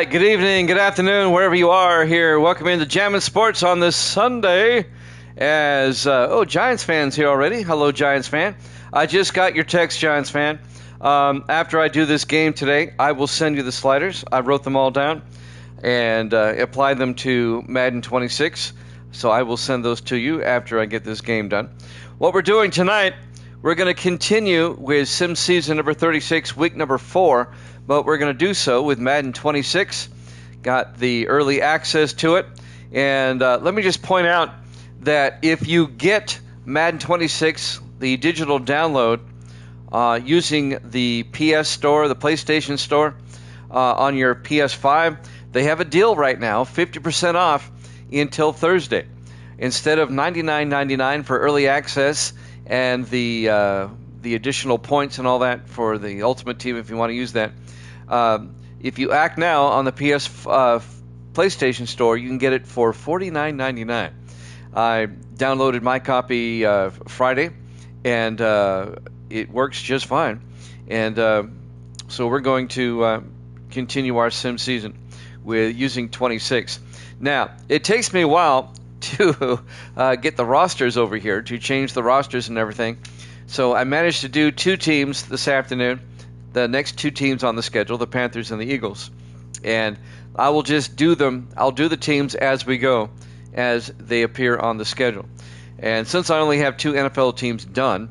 right, good evening, good afternoon, wherever you are here. Welcome into Jammin' Sports on this Sunday. Giants fans here already. Hello, Giants fan. I just got your text, Giants fan. After I do this game today, I will send you the sliders. I wrote them all down and applied them to Madden 26. So I will send those to you after I get this game done. What we're doing tonight, we're going to continue with Sim Season number 36, week number 4, but we're going to do so with Madden 26. Got the early access to it. And let me just point out that if you get Madden 26, the digital download, using the PS Store, the PlayStation Store, on your PS5, they have a deal right now, 50% off until Thursday. Instead of $99.99 for early access and the additional points and all that for the Ultimate Team, if you want to use that, if you act now on the PlayStation Store, you can get it for $49.99. I downloaded my copy Friday, and it works just fine. And so we're going to continue our sim season with using 26. Now, it takes me a while to get the rosters over here, to change the rosters and everything. So I managed to do 2 teams this afternoon, the next 2 teams on the schedule, the Panthers and the Eagles. And I will just do them. I'll do the teams as we go, as they appear on the schedule. And since I only have 2 NFL teams done,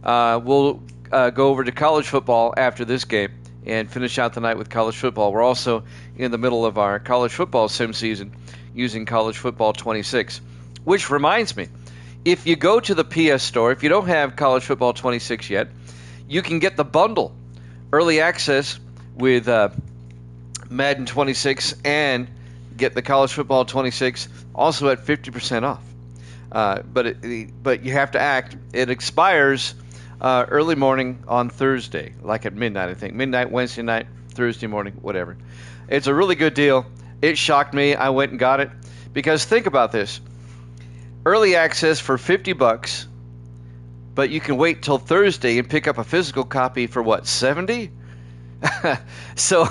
we'll go over to college football after this game and finish out the night with college football. We're also in the middle of our college football sim season using College Football 26. Which reminds me, if you go to the PS Store, if you don't have College Football 26 yet, you can get the bundle, early access with Madden 26, and get the College Football 26 also at 50% off. But you have to act. It expires early morning on Thursday, like at midnight, I think. Midnight, Wednesday night, Thursday morning, whatever. It's a really good deal. It shocked me. I went and got it. Because think about this. Early access for $50, but you can wait till Thursday and pick up a physical copy for what, $70? So,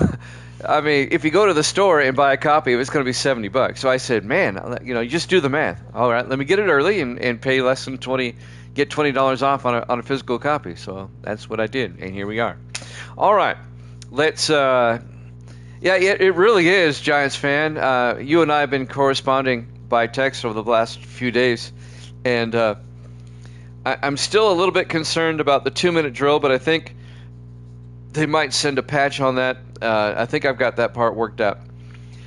I mean, if you go to the store and buy a copy, it's going to be $70. So I said, man, you just do the math. All right, let me get it early and pay less than $20, get $20 off on a physical copy. So that's what I did, and here we are. All right, let's. Yeah, it really is, Giants fan. You and I have been corresponding by text over the last few days, and I'm still a little bit concerned about the 2-minute drill, but I think they might send a patch on that. I think I've got that part worked out.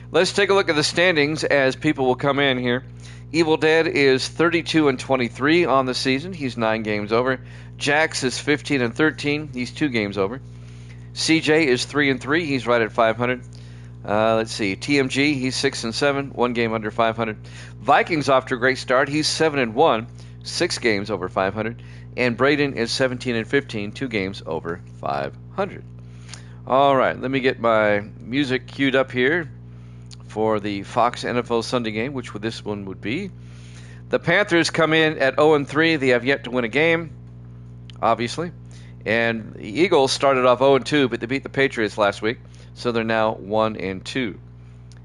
Let's take a look at the standings as people will come in here. Evil Dead is 32-23 on the season. He's 9 games over. Jax is 15-13. He's 2 games over. CJ is 3-3. He's right at 500. Let's see. TMG, he's 6-7. 1 game under 500. Vikings off to a great start. He's 7-1. 6 games over 500. And Braden is 17-15. 2 games over 500. All right. Let me get my music queued up here for the Fox NFL Sunday game, which this one would be. The Panthers come in at 0-3. They have yet to win a game, obviously. And the Eagles started off 0-2, but they beat the Patriots last week, so they're now 1-2.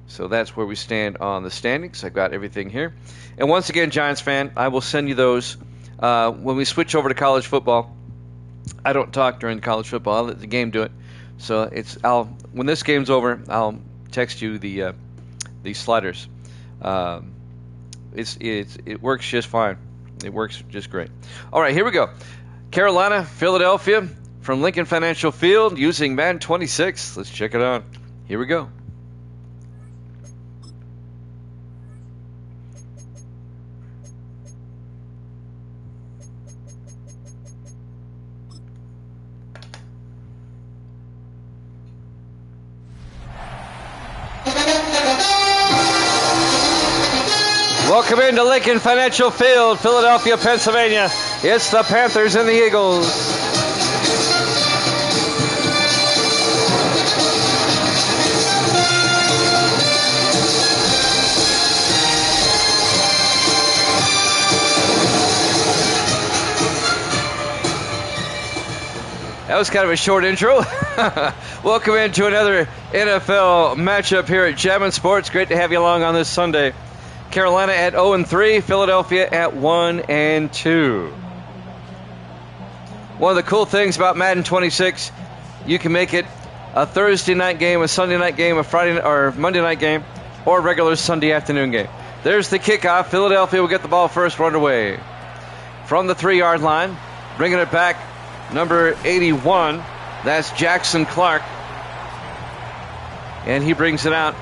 So that's where we stand on the standings. I've got everything here. And once again, Giants fan, I will send you those when we switch over to college football. I don't talk during college football. I'll let the game do it. So when this game's over, I'll text you the sliders. It works just fine. It works just great. All right, here we go. Carolina, Philadelphia, from Lincoln Financial Field, using Madden 26. Let's check it out. Here we go. Welcome into Lincoln Financial Field, Philadelphia, Pennsylvania. It's the Panthers and the Eagles. That was kind of a short intro. Welcome into another NFL matchup here at Jammin' Sports. Great to have you along on this Sunday. Carolina at 0-3, Philadelphia at 1-2. One of the cool things about Madden 26, you can make it a Thursday night game, a Sunday night game, a Friday or Monday night game, or a regular Sunday afternoon game. There's the kickoff. Philadelphia will get the ball first, run away from the 3-yard line, bringing it back. Number 81, that's Jackson Clark, and he brings it out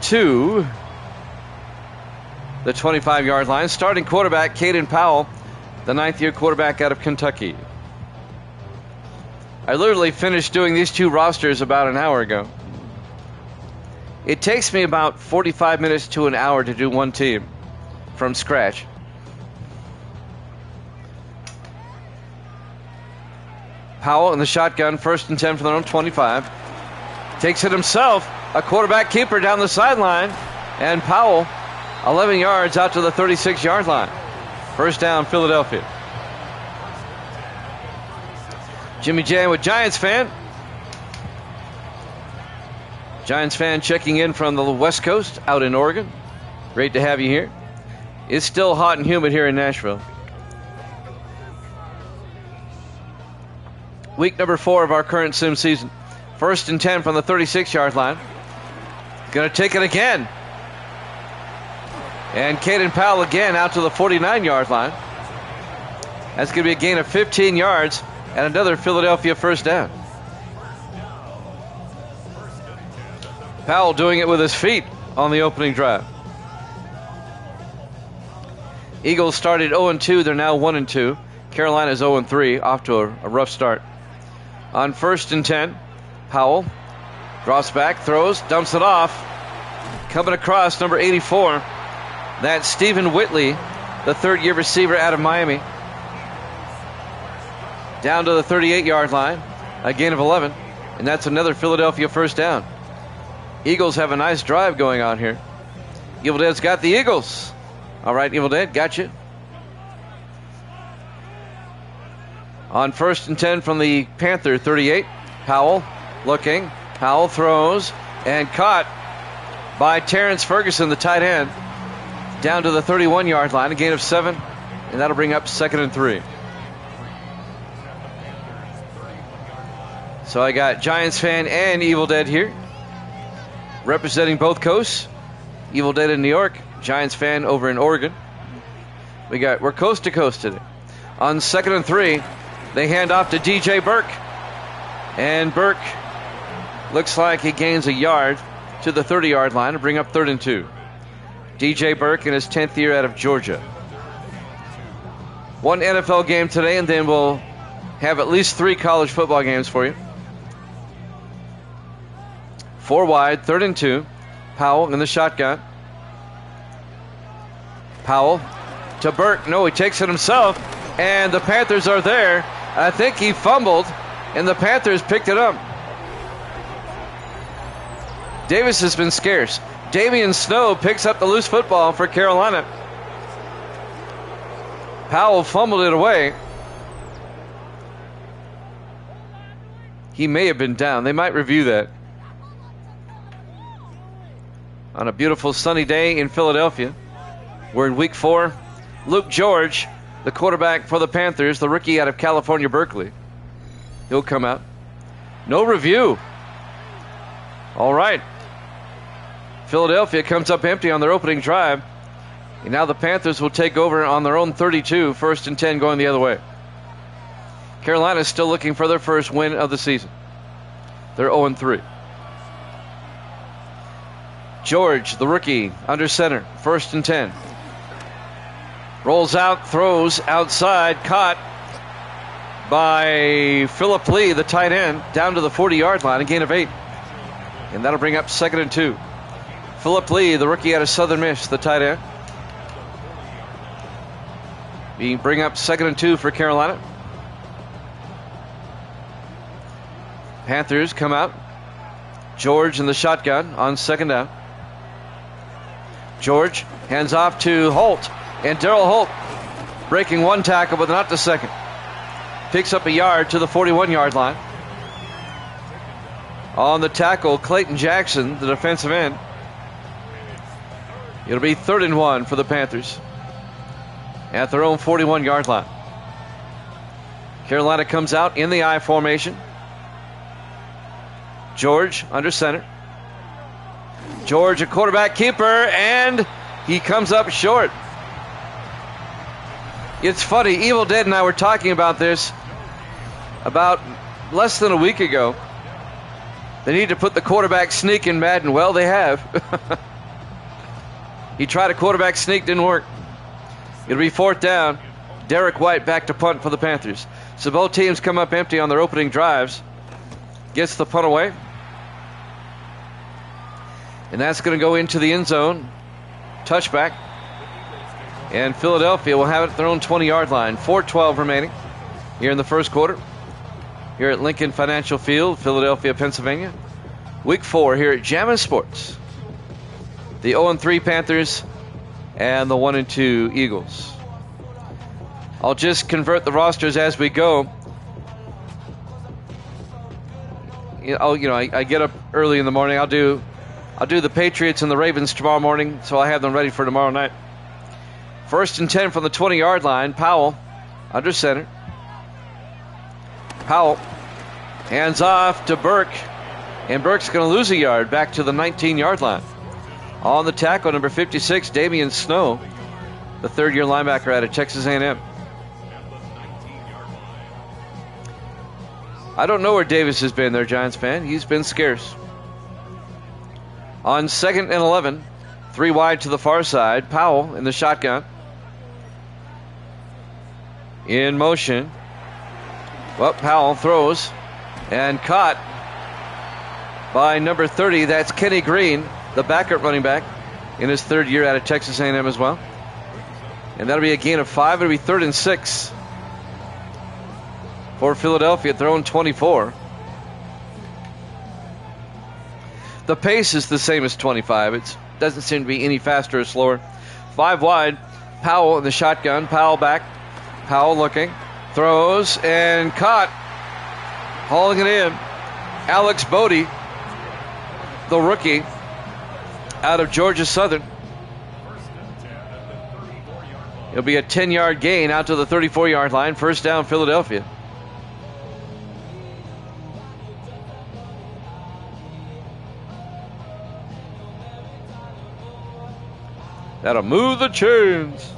to the 25-yard line. Starting quarterback, Caden Powell, the 9th-year quarterback out of Kentucky. I literally finished doing these two rosters about an hour ago. It takes me about 45 minutes to an hour to do one team from scratch. Powell in the shotgun, 1st and 10 from their own 25. Takes it himself, a quarterback keeper down the sideline, and Powell 11 yards out to the 36-yard line. First down, Philadelphia. Jimmy Jan with Giants fan. Giants fan checking in from the West Coast out in Oregon. Great to have you here. It's still hot and humid here in Nashville. Week number 4 of our current sim season. 1st and 10 from the 36-yard line. Going to take it again. And Caden Powell again out to the 49-yard line. That's going to be a gain of 15 yards and another Philadelphia first down. Powell doing it with his feet on the opening drive. Eagles started 0-2. They're now 1-2. Carolina's 0-3, off to a rough start. On 1st and 10, Powell drops back, throws, dumps it off. Coming across, number 84. That's Stephen Whitley, the 3rd-year receiver out of Miami. Down to the 38-yard line, a gain of 11. And that's another Philadelphia first down. Eagles have a nice drive going on here. Evil Dead's got the Eagles. All right, Evil Dead, got you. On 1st and 10 from the Panther 38, Powell looking. Powell throws and caught by Terrence Ferguson, the tight end, down to the 31-yard line, a gain of 7, and that'll bring up 2nd and 3. So I got Giants fan and Evil Dead here, representing both coasts. Evil Dead in New York, Giants fan over in Oregon. We're coast to coast today. On 2nd and 3, they hand off to DJ Burke. And Burke looks like he gains a yard to the 30-yard line to bring up 3rd and 2. DJ Burke in his 10th year out of Georgia. One NFL game today, and then we'll have at least 3 college football games for you. 4 wide, 3rd and 2. Powell in the shotgun. Powell to Burke. No, he takes it himself, and the Panthers are there. I think he fumbled, and the Panthers picked it up. Davis has been scarce. Damian Snow picks up the loose football for Carolina. Powell fumbled it away. He may have been down. They might review that. On a beautiful sunny day in Philadelphia. We're in week 4. Luke George, the quarterback for the Panthers, the rookie out of California, Berkeley. He'll come out. No review. All right. Philadelphia comes up empty on their opening drive. And now the Panthers will take over on their own 32, 1st and 10 going the other way. Carolina's still looking for their first win of the season. They're 0-3. George, the rookie, under center, 1st and 10. Rolls out, throws outside, caught by Philip Lee, the tight end, down to the 40-yard line, a gain of 8. And that'll bring up 2nd and 2. Philip Lee, the rookie out of Southern Miss, the tight end. We bring up 2nd and 2 for Carolina. Panthers come out. George in the shotgun on 2nd down. George hands off to Holt. And Darrell Holt breaking one tackle, but not the second. Picks up a yard to the 41-yard line. On the tackle, Clayton Jackson, the defensive end. It'll be 3rd and 1 for the Panthers at their own 41-yard line. Carolina comes out in the I formation. George under center. George, a quarterback keeper, and he comes up short. It's funny, Evil Dead and I were talking about this about less than a week ago. They need to put the quarterback sneak in Madden. Well, they have. He tried a quarterback sneak, didn't work. It'll be 4th down. Derek White back to punt for the Panthers. So both teams come up empty on their opening drives. Gets the punt away. And that's going to go into the end zone. Touchback. And Philadelphia will have it at their own 20-yard line. 4:12 remaining here in the first quarter. Here at Lincoln Financial Field, Philadelphia, Pennsylvania. Week 4 here at Jammin' Sports. The 0-3 Panthers and the 1-2 Eagles. I'll just convert the rosters as we go. I get up early in the morning. I'll do the Patriots and the Ravens tomorrow morning, so I have them ready for tomorrow night. 1st and 10 from the 20-yard line. Powell under center. Powell hands off to Burke, and Burke's going to lose a yard back to the 19-yard line. On the tackle, number 56, Damian Snow, the 3rd-year linebacker out of Texas A&M. I don't know where Davis has been there, Giants fan. He's been scarce. On 2nd and 11, 3 wide to the far side. Powell in the shotgun. In motion. Well, Powell throws and caught by number 30. That's Kenny Green, the backup running back in his 3rd year out of Texas A&M as well. And that'll be a gain of 5. It'll be 3rd and 6 for Philadelphia at their own 24. The pace is the same as 25. It doesn't seem to be any faster or slower. 5 wide. Powell in the shotgun. Powell back. Powell looking. Throws and caught. Hauling it in. Alex Bodie, the rookie out of Georgia Southern. It'll be a 10-yard gain out to the 34-yard line. 1st down, Philadelphia. That'll move the chains.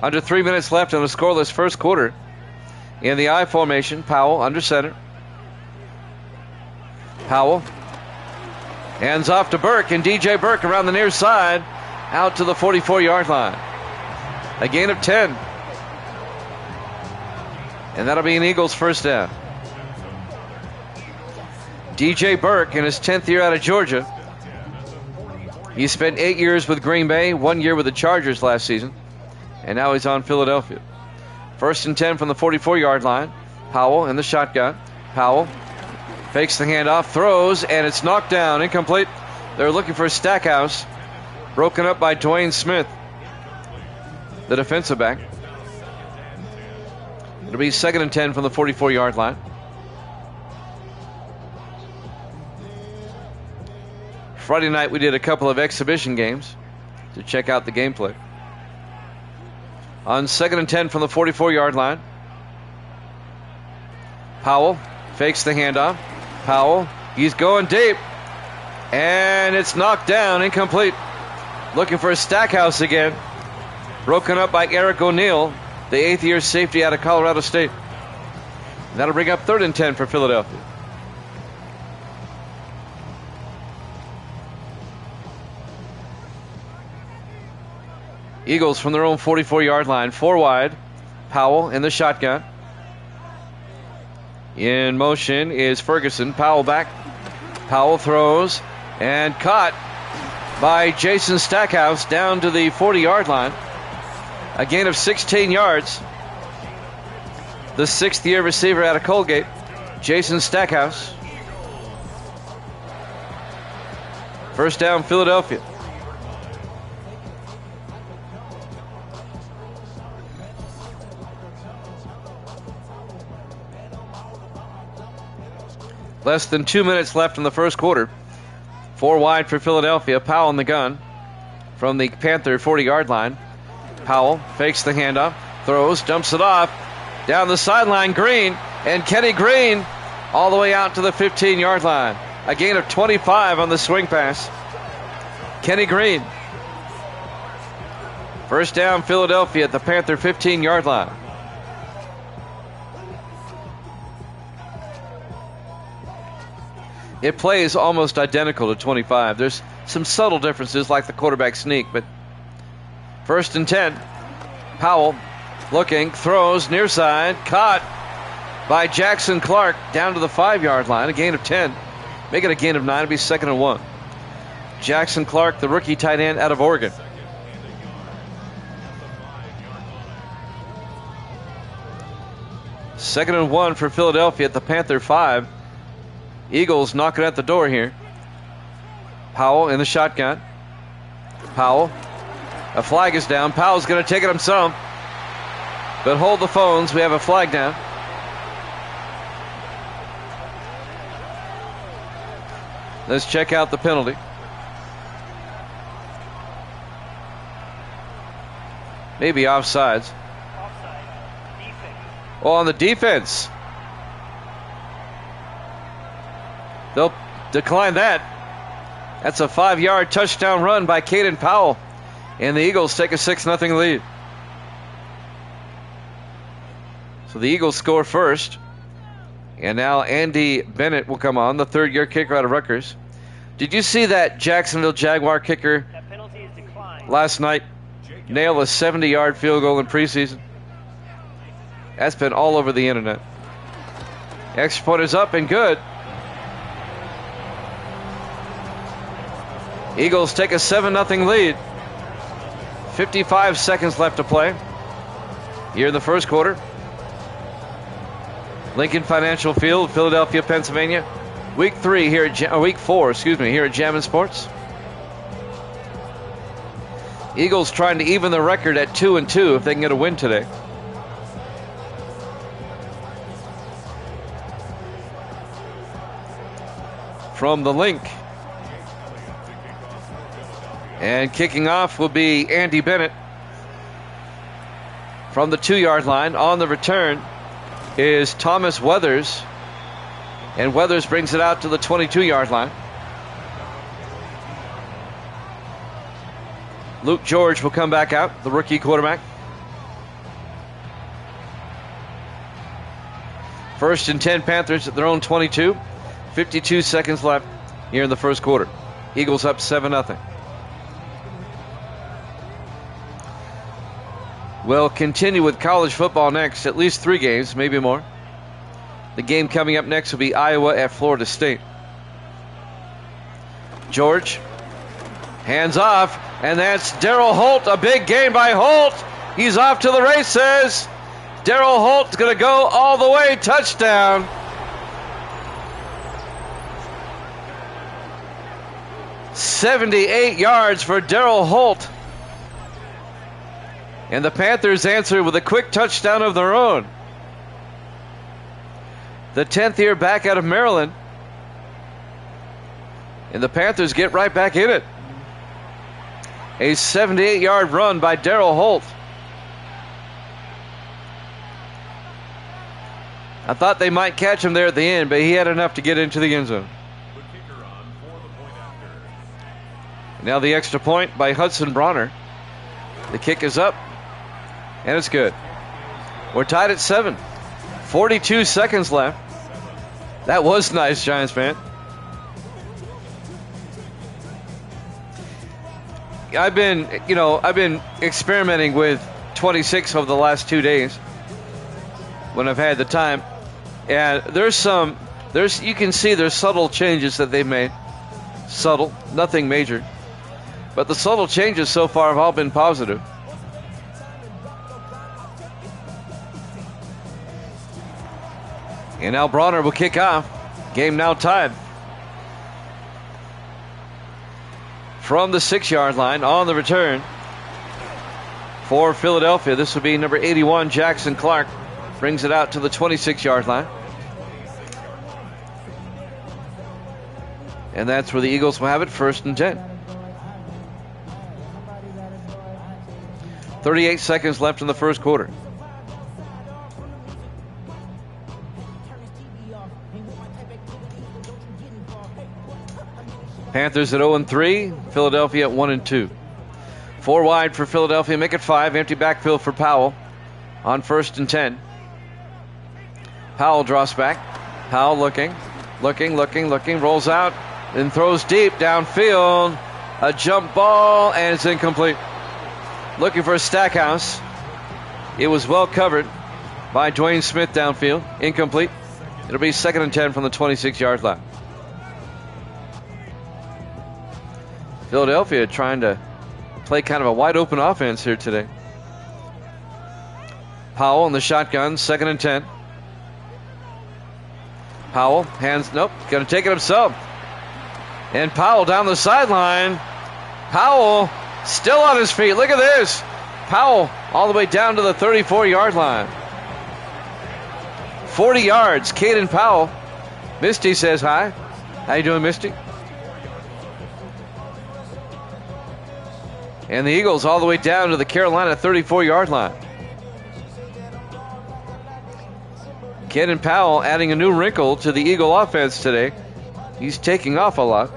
Under 3 minutes left in the scoreless first quarter. In the I formation, Powell under center. Powell hands off to Burke, and DJ Burke around the near side out to the 44-yard line. A gain of 10. And that'll be an Eagles 1st down. DJ Burke in his 10th year out of Georgia. He spent 8 years with Green Bay, 1 year with the Chargers last season, and now he's on Philadelphia. 1st and 10 from the 44-yard line. Powell in the shotgun. Powell fakes the handoff, throws, and it's knocked down, incomplete. They're looking for Stackhouse. Broken up by Dwayne Smith, the defensive back. It'll be 2nd and 10 from the 44-yard line. Friday night we did a couple of exhibition games to check out the gameplay. On 2nd and 10 from the 44-yard line. Powell fakes the handoff. Powell, he's going deep. And it's knocked down, incomplete. Looking for a Stackhouse again. Broken up by Eric O'Neill, the 8th-year safety out of Colorado State. And that'll bring up 3rd and 10 for Philadelphia. Eagles from their own 44-yard line. 4 wide. Powell in the shotgun. In motion is Ferguson. Powell back. Powell throws and caught by Jason Stackhouse down to the 40-yard line. A gain of 16 yards. The 6th-year receiver out of Colgate, Jason Stackhouse. 1st down, Philadelphia. Less than 2 minutes left in the first quarter. 4 wide for Philadelphia. Powell in the gun from the Panther 40-yard line. Powell fakes the handoff, throws, dumps it off. Down the sideline, Green, and Kenny Green all the way out to the 15-yard line. A gain of 25 on the swing pass. Kenny Green. First down, Philadelphia at the Panther 15-yard line. It plays almost identical to 25. There's some subtle differences like the quarterback sneak, but first and 10. Powell looking, throws, near side, caught by Jackson Clark down to the 5-yard line. A gain of 10. Make it a gain of 9. It'll be 2nd and 1. Jackson Clark, the rookie tight end out of Oregon. Second and 1 for Philadelphia at the Panther 5. Eagles knocking at the door here. Powell in the shotgun. Powell. A flag is down. Powell's going to take it himself. But hold the phones. We have a flag down. Let's check out the penalty. Maybe offsides. Oh, on the defense. They'll decline that. That's a 5-yard touchdown run by Caden Powell. And the Eagles take a 6-0 lead. So the Eagles score first. And now Andy Bennett will come on, the 3rd-year kicker out of Rutgers. Did you see that Jacksonville Jaguar kicker last night nail a 70-yard field goal in preseason? That's been all over the internet. Extra point is up and good. Eagles take a 7-0 lead. 55 seconds left to play here in the first quarter. Lincoln Financial Field, Philadelphia, Pennsylvania. Week 4, here at Jammin' Sports. Eagles trying to even the record at 2-2 if they can get a win today. From the link. And kicking off will be Andy Bennett from the 2-yard line. On the return is Thomas Weathers. And Weathers brings it out to the 22-yard line. Luke George will come back out, the rookie quarterback. First and 10 Panthers at their own 22. 52 seconds left here in the first quarter. Eagles up 7-0. We'll continue with college football next. At least 3 games, maybe more. The game coming up next will be Iowa at Florida State. George, hands off, and that's Darryl Holt. A big gain by Holt. He's off to the races. Darryl Holt's going to go all the way. Touchdown. "78 yards for Darryl Holt. And the Panthers answer with a quick touchdown of their own. The 10th year back out of Maryland. And the Panthers get right back in it. A 78-yard run by Darryl Holt. I thought they might catch him there at the end, but he had enough to get into the end zone. Now the extra point by Hudson Bronner. The kick is up, and it's good. We're tied at 7. 42 seconds left. That was nice, Giants fan. I've been experimenting with 26 over the last 2 days when I've had the time, and you can see there's subtle changes that they've made. Subtle, nothing major, but the subtle changes so far have all been positive. And now Bronner will kick off. Game now tied. From the 6-yard line on the return for Philadelphia. This will be number 81, Jackson Clark. Brings it out to the 26-yard line. And that's where the Eagles will have it, 1st and 10. 38 seconds left in the first quarter. Panthers at 0-3, Philadelphia at 1-2. 4 wide for Philadelphia, make it 5. Empty backfield for Powell on 1st and 10. Powell draws back. Powell looking, rolls out, then throws deep downfield. A jump ball, and it's incomplete. Looking for a Stackhouse. It was well covered by Dwayne Smith downfield. Incomplete. It'll be 2nd and 10 from the 26-yard line. Philadelphia trying to play kind of a wide open offense here today. Powell in the shotgun, 2nd and 10. Powell, going to take it himself. And Powell down the sideline. Powell still on his feet. Look at this. Powell all the way down to the 34-yard line. 40 yards, Caden Powell. Misty says hi. How you doing, Misty? And the Eagles all the way down to the Carolina 34-yard line. Caden Powell adding a new wrinkle to the Eagle offense today. He's taking off a lot.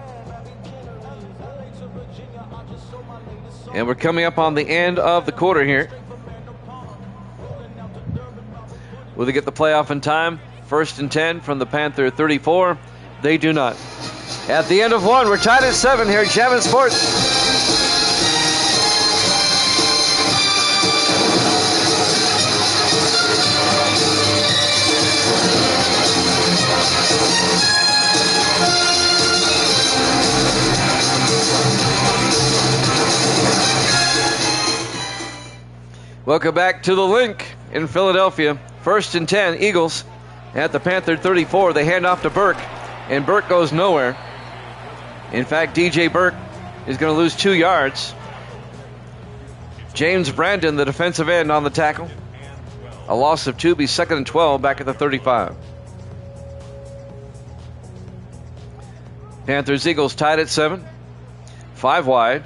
And we're coming up on the end of the quarter here. Will they get the playoff in time? 1st and 10 from the Panther 34. They do not. At the end of 1, we're tied at 7 here at Jammin' Sports. Welcome back to the Link in Philadelphia. 1st and 10, Eagles at the Panther 34. They hand off to Burke, and Burke goes nowhere. In fact, DJ Burke is going to lose 2 yards. James Brandon, the defensive end, on the tackle. A loss of 2, be 2nd and 12 back at the 35. Panthers, Eagles tied at 7. 5 wide.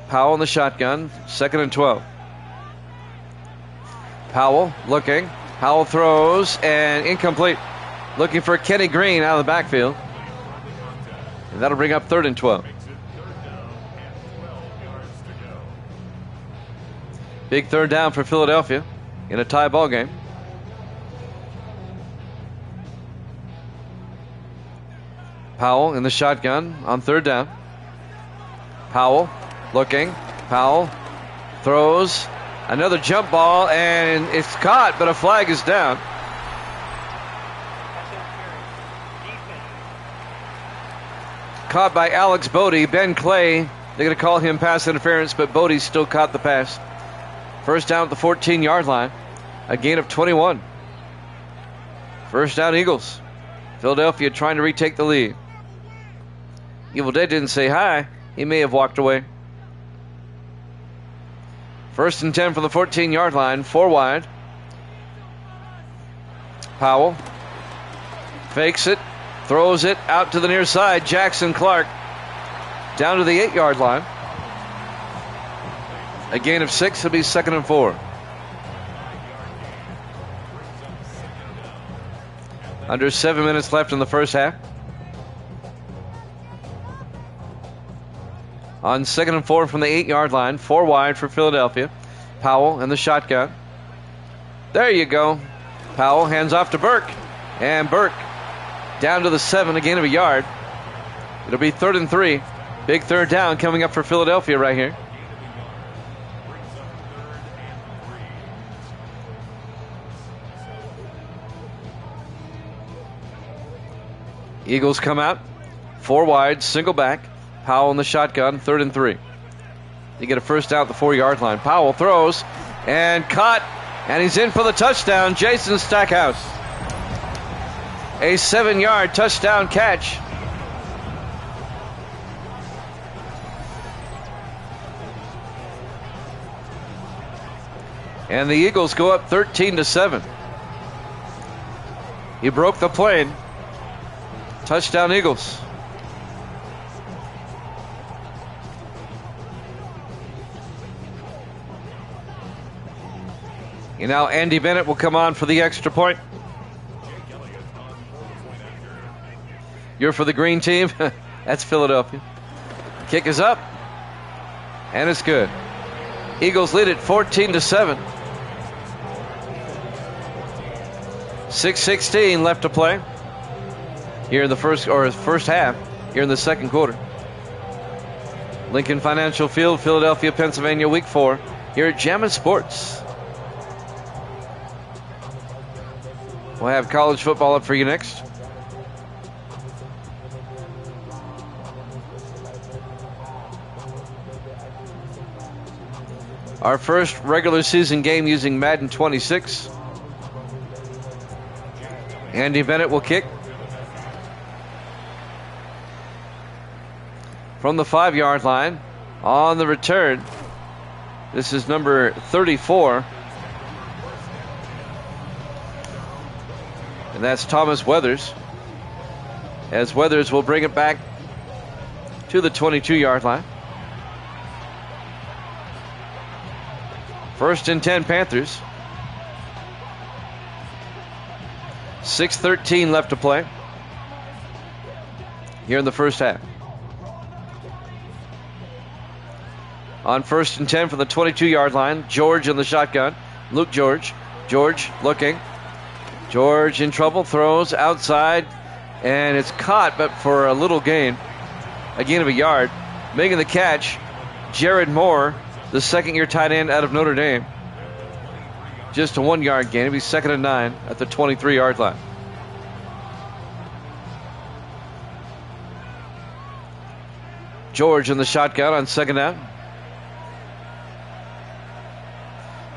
Powell in the shotgun, 2nd and 12. Powell looking. Powell throws, and incomplete. Looking for Kenny Green out of the backfield. And that'll bring up 3rd and 12. Big 3rd down for Philadelphia in a tie ball game. Powell in the shotgun on 3rd down. Powell looking. Powell throws. Another jump ball, and it's caught, but a flag is down. Caught by Alex Bodie. Ben Clay, they're going to call him pass interference, but Bodie still caught the pass. 1st down at the 14-yard line. A gain of 21. 1st down, Eagles. Philadelphia trying to retake the lead. Evil Dead didn't say hi. He may have walked away. 1st and 10 from the 14-yard line, 4 wide. Powell fakes it, throws it out to the near side. Jackson Clark down to the 8-yard line. A gain of 6, it'll be 2nd and 4. Under 7 minutes left in the first half. On 2nd and 4 from the 8-yard line, 4 wide for Philadelphia. Powell in the shotgun. There you go. Powell hands off to Burke. And Burke down to the 7, a gain of a yard. It'll be 3rd and 3. Big 3rd down coming up for Philadelphia right here. Eagles come out. 4 wide, single back. Powell in the shotgun, 3rd and 3. They get a 1st down at the 4-yard line. Powell throws and caught, and he's in for the touchdown. Jason Stackhouse. A 7-yard touchdown catch. And the Eagles go up 13-7. He broke the plane. Touchdown, Eagles. And now Andy Bennett will come on for the extra point. You're for the green team? That's Philadelphia. Kick is up. And it's good. Eagles lead it 14-7. 6:16 left to play here in the first half, here in the second quarter. Lincoln Financial Field, Philadelphia, Pennsylvania, Week 4, here at Jammin' Sports. We'll have college football up for you next. Our first regular season game using Madden 26. Andy Bennett will kick from the 5-yard line. On the return, this is number 34. And that's Thomas Weathers. As Weathers will bring it back to the 22-yard line. 1st and 10 Panthers. 6:13 left to play here in the first half. On 1st and 10 from the 22-yard line, George in the shotgun. Luke George. George looking. George in trouble, throws outside, and it's caught, but for a little gain. A gain of a yard. Making the catch, Jared Moore, the second-year tight end out of Notre Dame. Just a 1-yard gain. It'll be 2nd and 9 at the 23-yard line. George in the shotgun on 2nd down.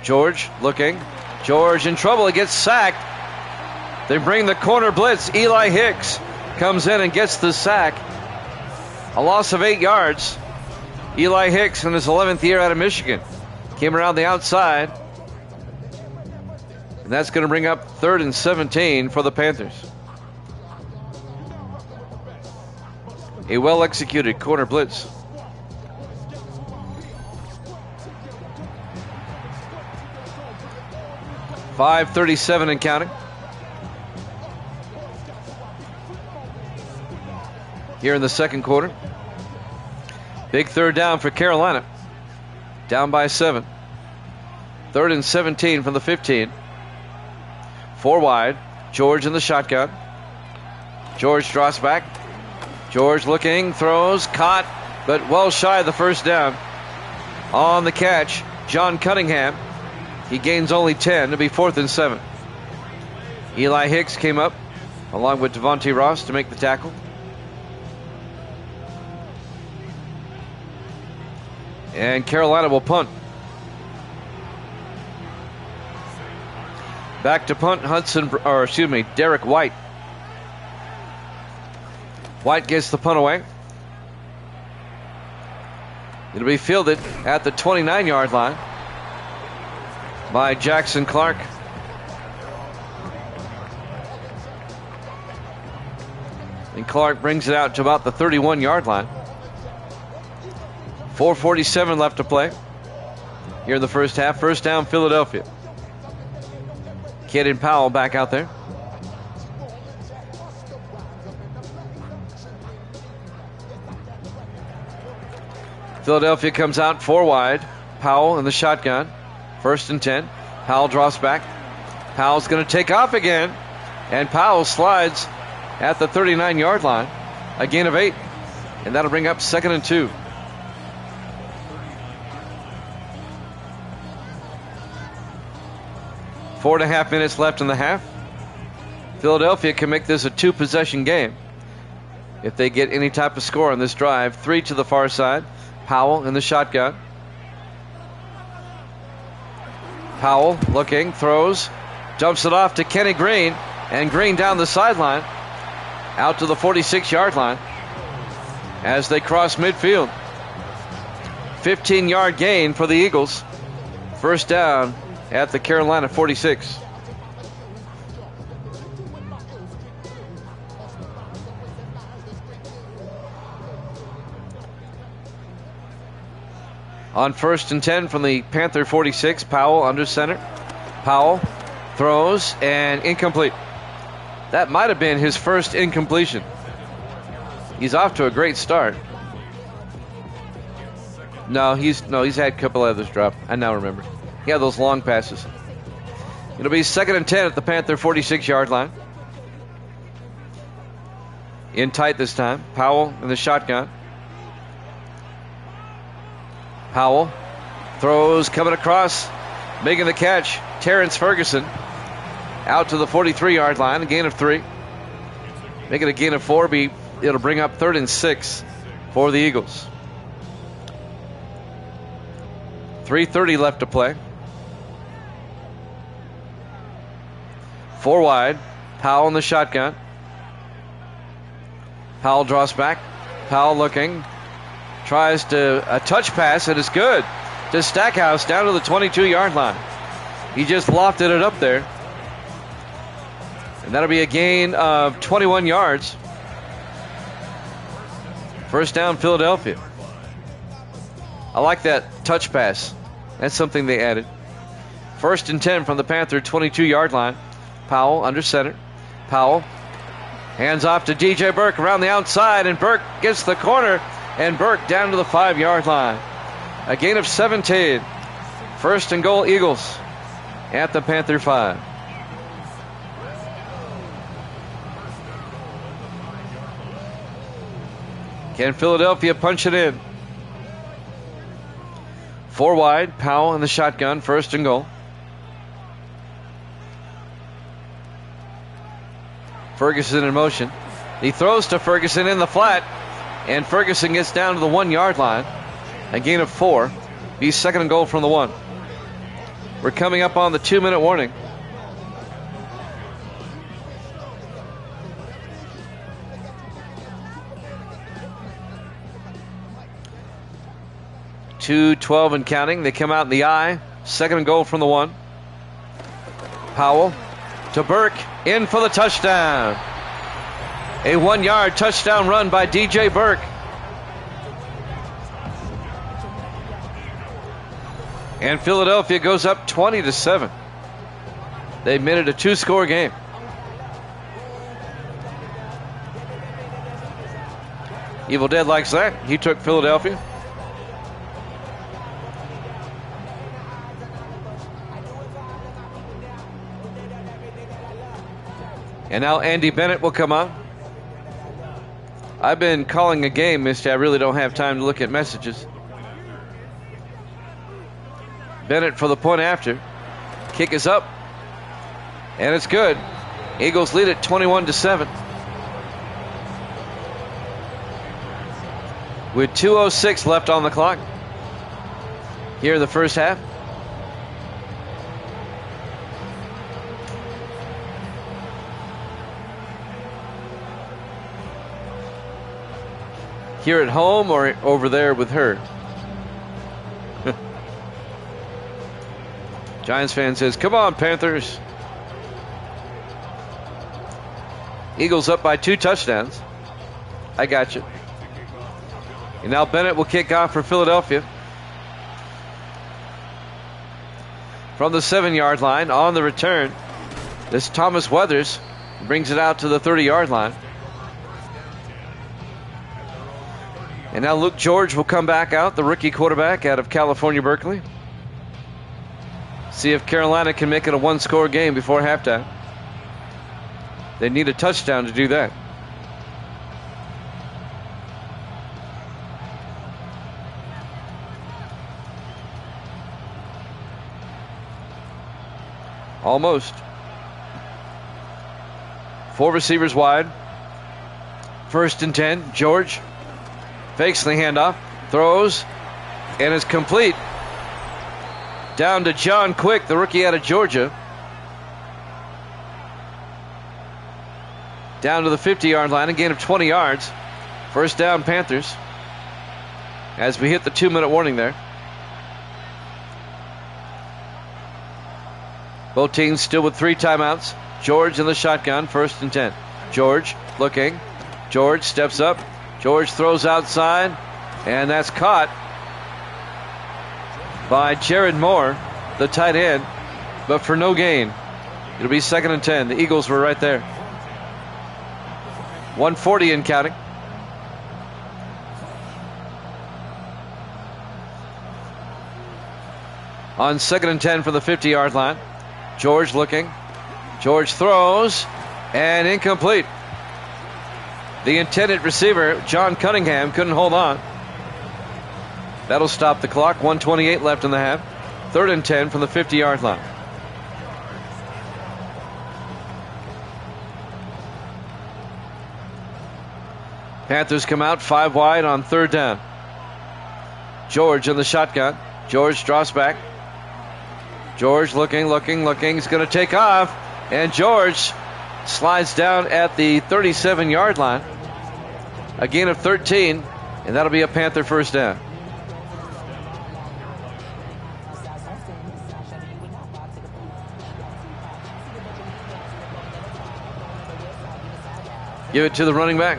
George looking. George in trouble. He gets sacked. They bring the corner blitz. Eli Hicks comes in and gets the sack. A loss of 8 yards. Eli Hicks in his 11th year out of Michigan. Came around the outside. And that's going to bring up 3rd and 17 for the Panthers. A well-executed corner blitz. .537 and counting. Here in the second quarter. Big 3rd down for Carolina. Down by 7. 3rd and 17 from the 15. 4 wide. George in the shotgun. George drops back. George looking, throws, caught, but well shy of the 1st down. On the catch, John Cunningham. He gains only 10 to be 4th and 7. Eli Hicks came up along with Devontae Ross to make the tackle. And Carolina will punt. Back to punt, Derek White. White gets the punt away. It'll be fielded at the 29-yard line by Jackson Clark. And Clark brings it out to about the 31-yard line. 4:47 left to play here in the first half. 1st down, Philadelphia. Caden Powell back out there. Philadelphia comes out 4 wide. Powell in the shotgun. 1st and 10. Powell drops back. Powell's going to take off again. And Powell slides at the 39-yard line. A gain of 8. And that'll bring up 2nd and 2. Four and a half minutes left in the half. Philadelphia can make this a 2-possession game if they get any type of score on this drive. 3 to the far side. Powell in the shotgun. Powell looking, throws, dumps it off to Kenny Green, and Green down the sideline, out to the 46-yard line as they cross midfield. 15-yard gain for the Eagles. 1st down at the Carolina 46. On 1st and 10 from the Panther 46, Powell under center. Powell throws and incomplete. That might have been his first incompletion. He's off to a great start. No, he's had a couple others drop. I now remember. He had those long passes. It'll be 2nd and 10 at the Panther 46-yard line. In tight this time. Powell in the shotgun. Powell throws, coming across, making the catch. Terrence Ferguson out to the 43-yard line, a gain of 3. Make it a gain of 4. It'll bring up 3rd and 6 for the Eagles. 3:30 left to play. 4 wide. Powell in the shotgun. Powell draws back. Powell looking. Tries a touch pass, and it's good to Stackhouse down to the 22-yard line. He just lofted it up there. And that'll be a gain of 21 yards. First down, Philadelphia. I like that touch pass. That's something they added. 1st and 10 from the Panther 22-yard line. Powell under center. Powell hands off to DJ Burke around the outside, and Burke gets the corner, and Burke down to the 5-yard line. A gain of 17. 1st and goal, Eagles at the Panther 5. Can Philadelphia punch it in? 4 wide. Powell in the shotgun. 1st and goal. Ferguson in motion. He throws to Ferguson in the flat, and Ferguson gets down to the 1-yard line. A gain of 4. He's 2nd and goal from the 1. We're coming up on the 2-minute warning. .212 and counting. They come out in the eye. 2nd and goal from the 1. Powell to Burke, in for the touchdown. A 1-yard touchdown run by DJ Burke. And Philadelphia goes up 20-7. They made it a 2-score game. Evil Dead likes that. He took Philadelphia. And now Andy Bennett will come on. I've been calling a game, Misty. I really don't have time to look at messages. Bennett for the point after. Kick is up. And it's good. Eagles lead it 21-7. With 2:06 left on the clock here in the first half. Here at home or over there with her? Giants fan says, come on, Panthers. Eagles up by 2 touchdowns. I got you. And now Bennett will kick off for Philadelphia. From the 7-yard line on the return, this Thomas Weathers brings it out to the 30-yard line. And now Luke George will come back out, the rookie quarterback out of California, Berkeley. See if Carolina can make it a 1-score game before halftime. They need a touchdown to do that. Almost. 4 receivers wide. 1st and 10. George fakes the handoff, throws, and is complete. Down to John Quick, the rookie out of Georgia. Down to the 50-yard line, a gain of 20 yards. First down, Panthers. As we hit the 2-minute warning there. Both teams still with 3 timeouts. George in the shotgun, 1st and 10. George looking. George steps up. George throws outside, and that's caught by Jared Moore, the tight end. but for no gain. It'll be 2nd and 10. The Eagles were right there. 140 and counting. On 2nd and 10 from the 50-yard line. George looking. George throws, and incomplete. The intended receiver, John Cunningham, couldn't hold on. That'll stop the clock. 1:28 left in the half. 3rd and 10 from the 50-yard line. Panthers come out 5 wide on 3rd down. George in the shotgun. George draws back. George looking. He's going to take off. And George slides down at the 37-yard line. A gain of 13, and that'll be a Panther 1st down. Give it to the running back.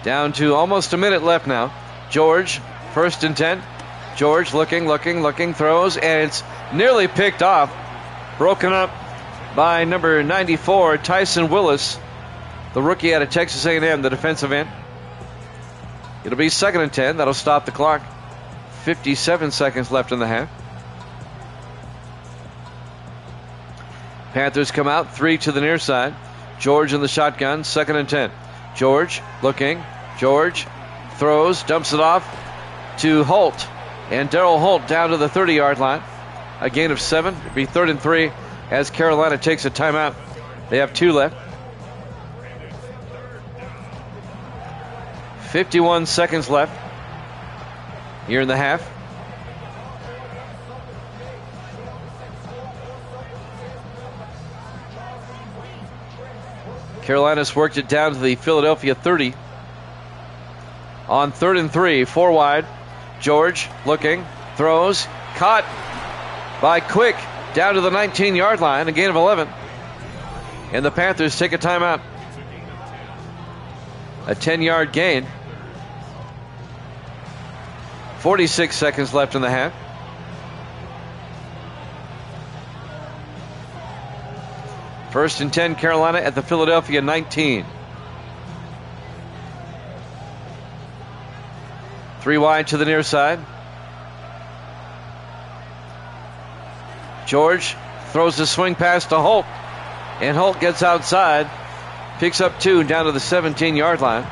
Down to almost a minute left now. George, 1st and 10. George looking, throws, and it's nearly picked off. Broken up by number 94, Tyson Willis, the rookie out of Texas A&M, the defensive end. It'll be 2nd and 10. That'll stop the clock. 57 seconds left in the half. Panthers come out 3 to the near side. George in the shotgun, 2nd and 10. George looking. George throws, dumps it off to Holt. And Darrell Holt down to the 30-yard line. A gain of 7. It'll be 3rd and 3 as Carolina takes a timeout. They have 2 left. 51 seconds left here in the half. Carolina's worked it down to the Philadelphia 30. On 3rd and 3, 4 wide. George looking, throws, caught by Quick down to the 19-yard line, a gain of 11. And the Panthers take a timeout. A 10-yard gain. 46 seconds left in the half. First and 10, Carolina at the Philadelphia 19. 3 wide to the near side. George throws the swing pass to Holt. And Holt gets outside. Picks up 2 down to the 17-yard line.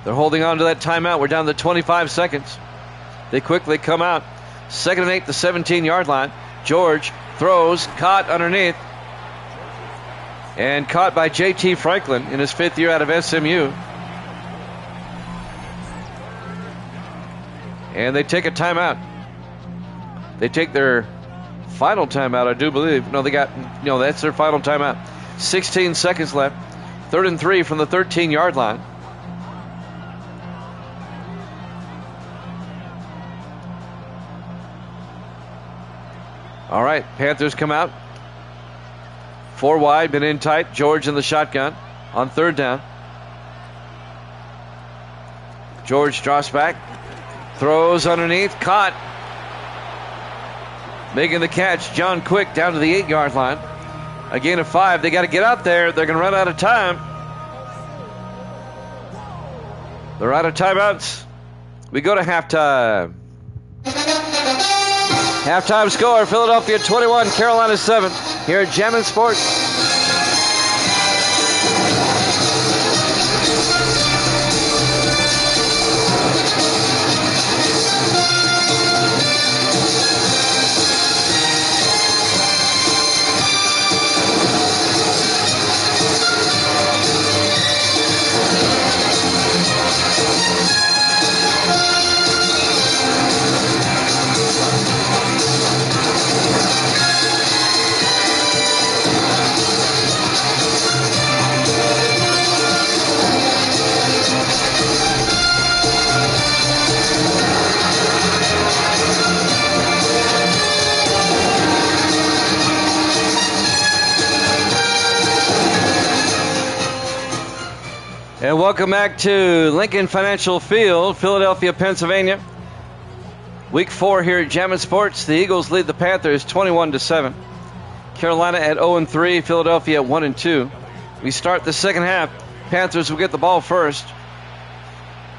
They're holding on to that timeout. We're down to 25 seconds. They quickly come out. 2nd and 8, the 17-yard line. George throws, caught underneath. And caught by J.T. Franklin in his 5th year out of SMU. And they take a timeout. They take their final timeout, I do believe. No, that's their final timeout. 16 seconds left. 3rd and 3 from the 13-yard line. All right, Panthers come out. 4 wide, been in tight. George in the shotgun on 3rd down. George drops back, throws underneath, caught. Making the catch, John Quick down to the 8-yard line. A gain of 5. They got to get out there. They're going to run out of time. They're out of timeouts. We go to halftime. Halftime score, Philadelphia 21, Carolina 7. Here at Jammin' Sports. And welcome back to Lincoln Financial Field, Philadelphia, Pennsylvania. Week 4 here at Jammin' Sports. The Eagles lead the Panthers 21-7. Carolina at 0-3, Philadelphia at 1-2. We start the second half. Panthers will get the ball first.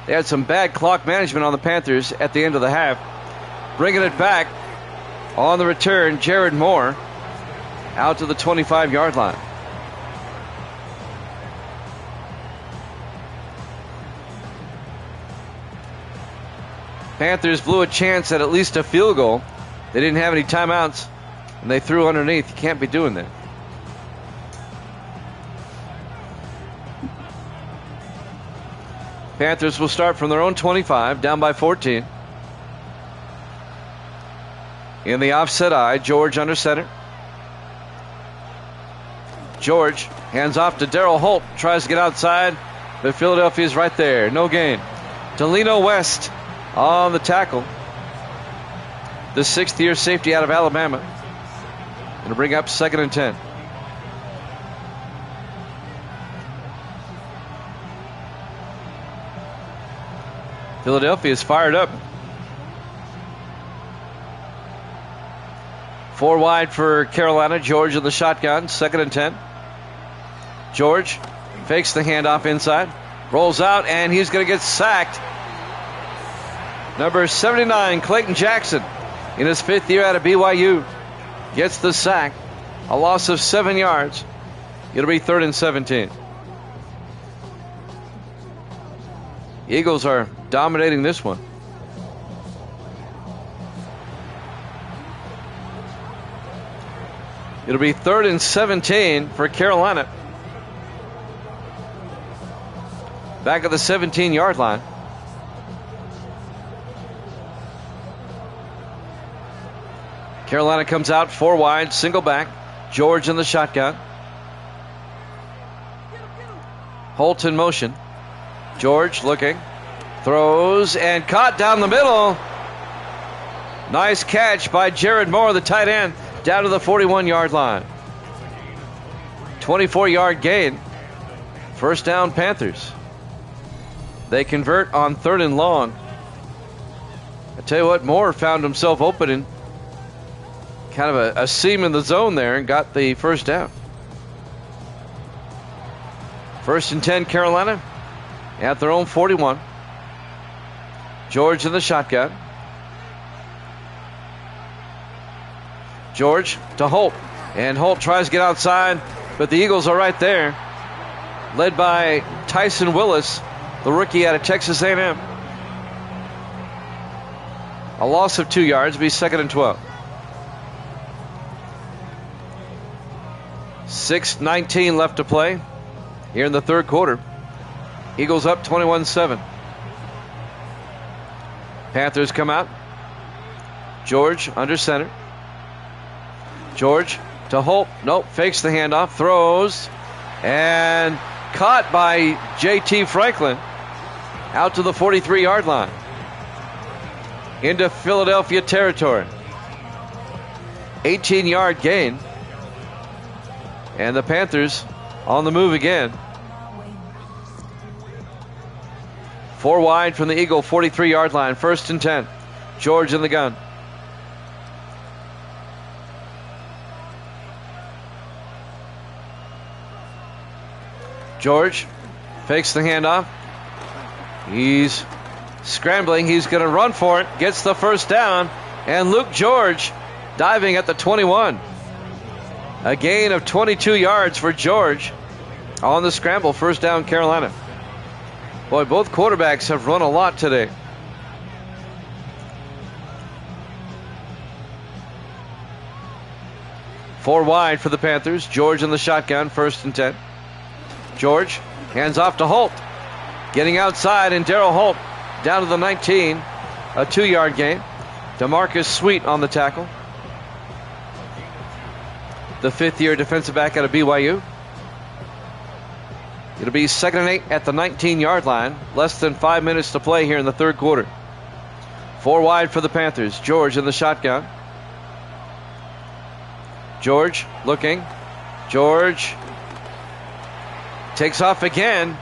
They had some bad clock management on the Panthers at the end of the half. Bringing it back on the return, Jared Moore out to the 25-yard line. Panthers blew a chance at least a field goal. They didn't have any timeouts, and they threw underneath. You can't be doing that. Panthers will start from their own 25, down by 14. In the offset eye, George under center. George hands off to Darryl Holt, tries to get outside, but Philadelphia's right there. No gain. Delino West on the tackle. The 6th-year safety out of Alabama. Going to bring up 2nd and 10. Philadelphia is fired up. 4 wide for Carolina. George in the shotgun. 2nd and 10. George fakes the handoff inside. Rolls out, and he's going to get sacked. Number 79, Clayton Jackson, in his 5th year out of BYU, gets the sack. A loss of 7 yards. It'll be 3rd and 17. Eagles are dominating this one. It'll be 3rd and 17 for Carolina. Back at the 17-yard line. Carolina comes out 4 wide, single back. George in the shotgun. Holt in motion. George looking. Throws and caught down the middle. Nice catch by Jared Moore, the tight end, down to the 41-yard line. 24-yard gain. First down, Panthers. They convert on 3rd and long. I tell you what, Moore found himself open in kind of a seam in the zone there and got the first down. 1st and 10, Carolina at their own 41. George in the shotgun. George to Holt, and Holt tries to get outside, but the Eagles are right there, led by Tyson Willis, the rookie out of Texas A&M. A loss of 2 yards, be 2nd and 12. 6:19 left to play here in the 3rd quarter. Eagles up 21-7. Panthers come out. George under center. George to Holt. Nope, fakes the handoff, throws, and caught by J.T. Franklin out to the 43-yard line. Into Philadelphia territory. 18-yard gain. And the Panthers on the move again. 4 wide from the Eagle 43-yard line. 1st and 10. George in the gun. George fakes the handoff. He's scrambling. He's going to run for it. Gets the first down. And Luke George diving at the 21. A gain of 22 yards for George on the scramble. First down, Carolina. Boy, both quarterbacks have run a lot today. Four wide for the Panthers. George in the shotgun, 1st and 10. George hands off to Holt. Getting outside, and Darryl Holt down to the 19. A 2-yard gain. DeMarcus Sweet on the tackle. The 5th-year defensive back out of BYU. It'll be 2nd and 8 at the 19-yard line. Less than 5 minutes to play here in the 3rd quarter. 4 wide for the Panthers. George in the shotgun. George looking. George takes off again.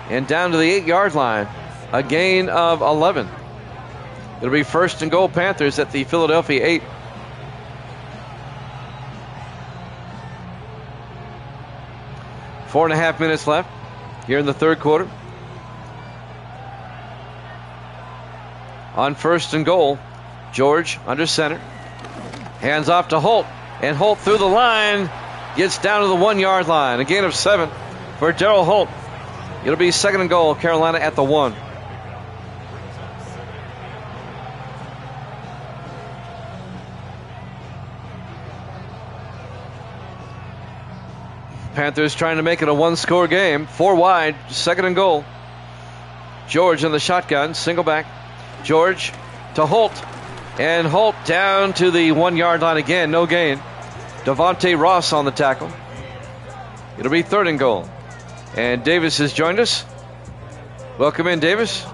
and down to the 8-yard line. A gain of 11. It'll be first and goal, Panthers at the Philadelphia 8. 4.5 minutes left here in the third quarter. On first and goal, George under center. Hands off to Holt, and Holt through the line gets down to the 1-yard line. A gain of 7 for Darryl Holt. It'll be second and goal, Carolina at the 1. Panthers trying to make it a 1-score game. 4 wide, second and goal. George in the shotgun, single back. George to Holt, and Holt down to the 1-yard line again, no gain. Devontae Ross on the tackle. It'll be third and goal. And Davis has joined us. Welcome in, Davis.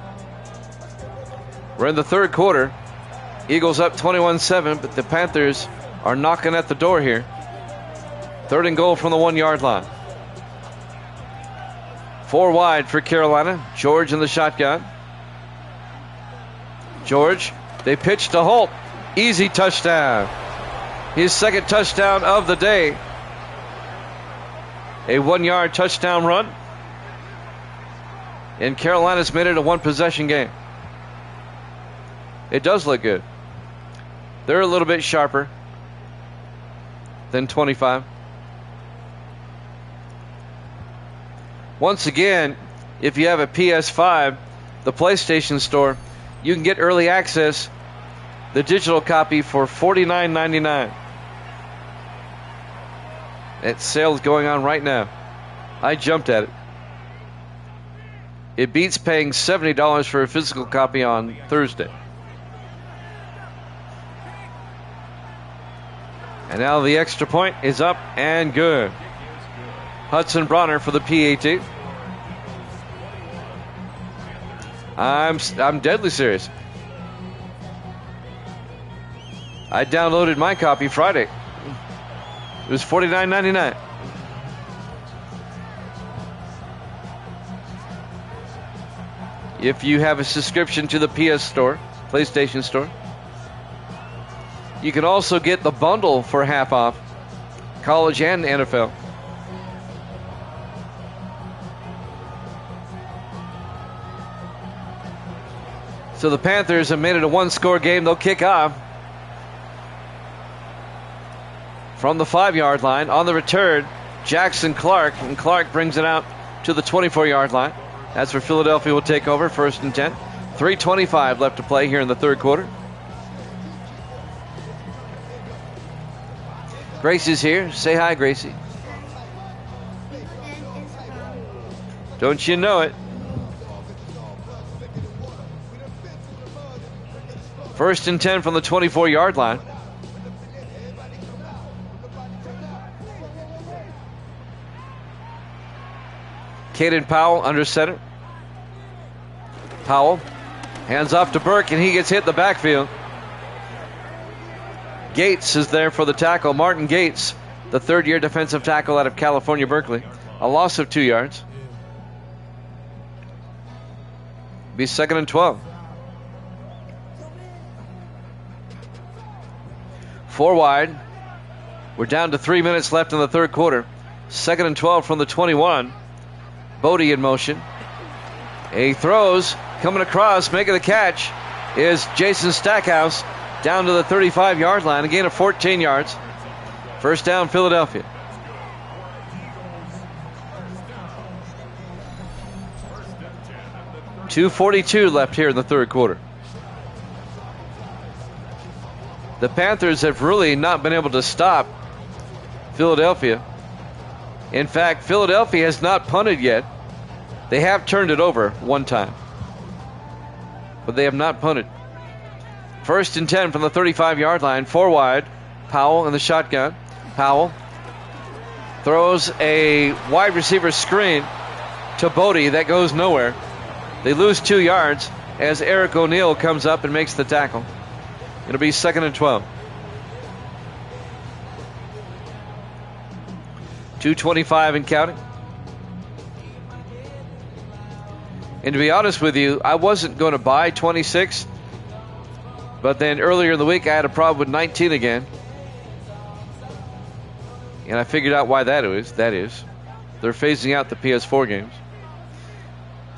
We're in the third quarter. Eagles up 21-7, but the Panthers are knocking at the door here. Third and goal from the 1-yard line. 4 wide for Carolina. George in the shotgun. George, they pitch to Holt. Easy touchdown. His second touchdown of the day. A 1-yard touchdown run. And Carolina's made it a 1-possession game. It does look good. They're a little bit sharper than 25. Once again, if you have a PS5, the PlayStation Store, you can get early access, the digital copy, for $49.99. That sale is going on right now. I jumped at it. It beats paying $70 for a physical copy on Thursday. And now the extra point is up and good. Hudson Bronner for the PAT. I'm deadly serious. I downloaded my copy Friday. It was $49.99. If you have a subscription to the PS Store, PlayStation Store, you can also get the bundle for half off, college and NFL. So the Panthers have made it a 1-score game. They'll kick off from the 5-yard line. On the return, Jackson Clark, and Clark brings it out to the 24-yard line. That's where Philadelphia will take over, first and 10. 3:25 left to play here in the third quarter. Gracie's here. Say hi, Gracie. Don't you know it? First and 10 from the 24-yard line. Caden Powell under center. Powell hands off to Burke, and he gets hit in the backfield. Gates is there for the tackle. Martin Gates, the third-year defensive tackle out of California, Berkeley. A loss of 2 yards. Be second and 12. 4 wide. We're down to 3 minutes left in the third quarter. Second and 12 from the 21. Bodie in motion. He throws, coming across, making the catch is Jason Stackhouse down to the 35-yard line. A gain of 14 yards. First down, Philadelphia. .242 left here in the third quarter. The Panthers have really not been able to stop Philadelphia. In fact, Philadelphia has not punted yet. They have turned it over one time, but they have not punted. First and 10 from the 35-yard line, 4 wide. Powell in the shotgun. Powell throws a wide receiver screen to Bodie that goes nowhere. They lose 2 yards as Eric O'Neal comes up and makes the tackle. It'll be second and 12. 2:25 and counting. And to be honest with you, I wasn't going to buy 26, but then earlier in the week I had a problem with 19 again. And I figured out why that is. They're phasing out the PS4 games.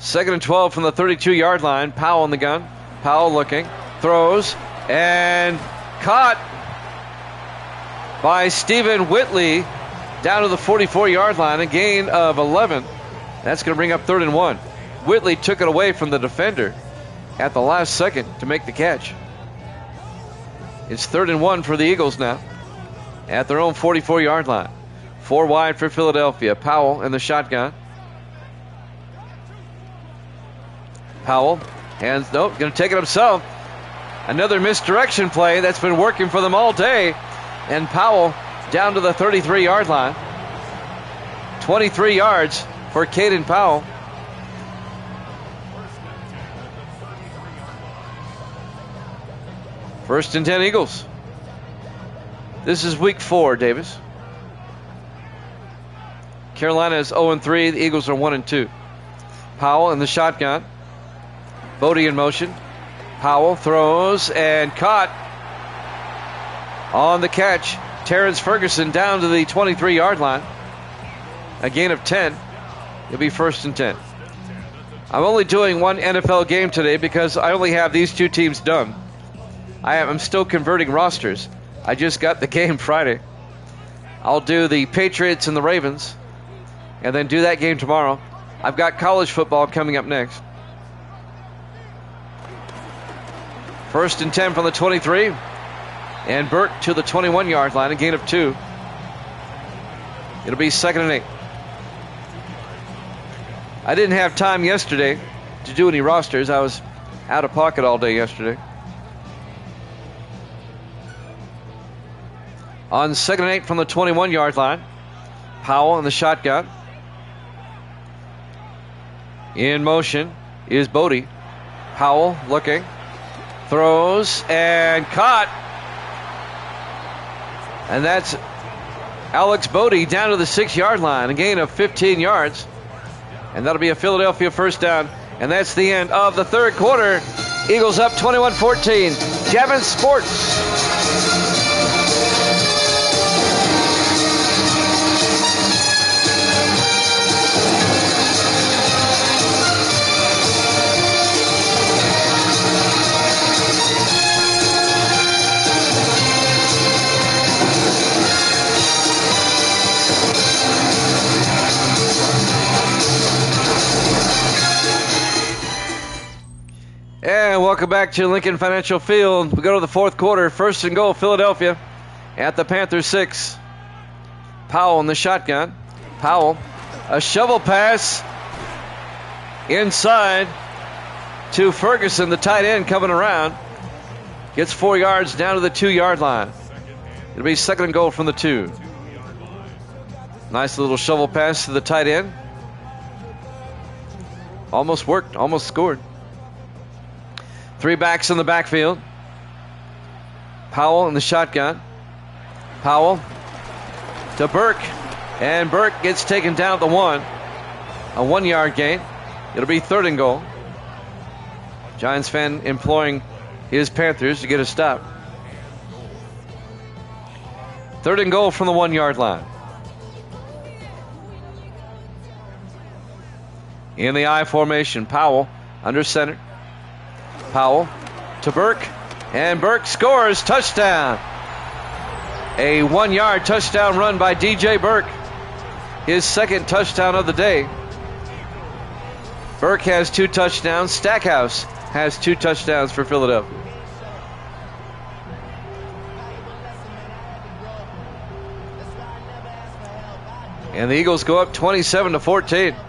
2nd and 12 from the 32-yard line. Powell in the gun. Powell looking. Throws. And caught by Stephen Whitley down to the 44-yard line. A gain of 11. That's going to bring up 3rd and 1. Whitley took it away from the defender at the last second to make the catch. It's 3rd and 1 for the Eagles now at their own 44-yard line. 4 wide for Philadelphia. Powell in the shotgun. Powell going to take it himself. Another misdirection play that's been working for them all day. And Powell down to the 33-yard line. 23 yards for Caden Powell. First and 10 Eagles. This is week 4, Davis. Carolina is 0-3. The Eagles are 1-2. Powell in the shotgun. Bodie in motion. Powell throws and caught on the catch. Terrence Ferguson down to the 23-yard line. A gain of 10. It'll be 1st and 10. I'm only doing one NFL game today because I only have these 2 teams done. I'm still converting rosters. I just got the game Friday. I'll do the Patriots and the Ravens and then do that game tomorrow. I've got college football coming up next. 1st and 10 from the 23. And Burke to the 21-yard line, a gain of 2. It'll be 2nd and 8. I didn't have time yesterday to do any rosters. I was out of pocket all day yesterday. On 2nd and 8 from the 21-yard line. Powell in the shotgun. In motion is Bodie. Powell looking. Throws and caught. And that's Alex Bodie down to the 6-yard line. A gain of 15 yards. And that'll be a Philadelphia first down. And that's the end of the 3rd quarter. Eagles up 21-14. Javin Sports. And welcome back to Lincoln Financial Field. We go to the 4th quarter. 1st and goal, Philadelphia at the Panthers 6. Powell in the shotgun. Powell, a shovel pass inside to Ferguson, the tight end coming around. Gets 4 yards down to the 2-yard line. It'll be 2nd and goal from the 2. Nice little shovel pass to the tight end. Almost worked, almost scored. 3 backs in the backfield. Powell in the shotgun. Powell to Burke. And Burke gets taken down at the 1. A 1-yard gain. It'll be 3rd and goal. Giants fan imploring his Panthers to get a stop. 3rd and goal from the 1-yard line. In the I formation, Powell under center. Powell to Burke, and Burke scores. Touchdown. A 1-yard touchdown run by DJ Burke. His 2nd touchdown of the day. Burke has 2 touchdowns. Stackhouse has 2 touchdowns for Philadelphia. And the Eagles go up 27-14.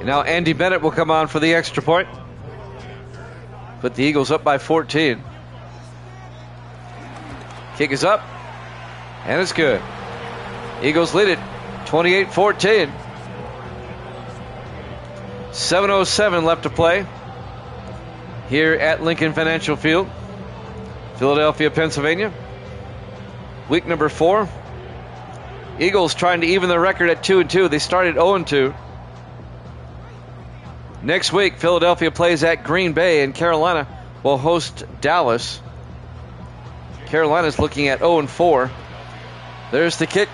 Now Andy Bennett will come on for the extra point. Put the Eagles up by 14. Kick is up. And it's good. Eagles lead it 28-14. 7:07 left to play here at Lincoln Financial Field. Philadelphia, Pennsylvania. Week number 4. Eagles trying to even their record at 2-2. They started 0-2. Next week, Philadelphia plays at Green Bay, and Carolina will host Dallas. Carolina's looking at 0-4. There's the kick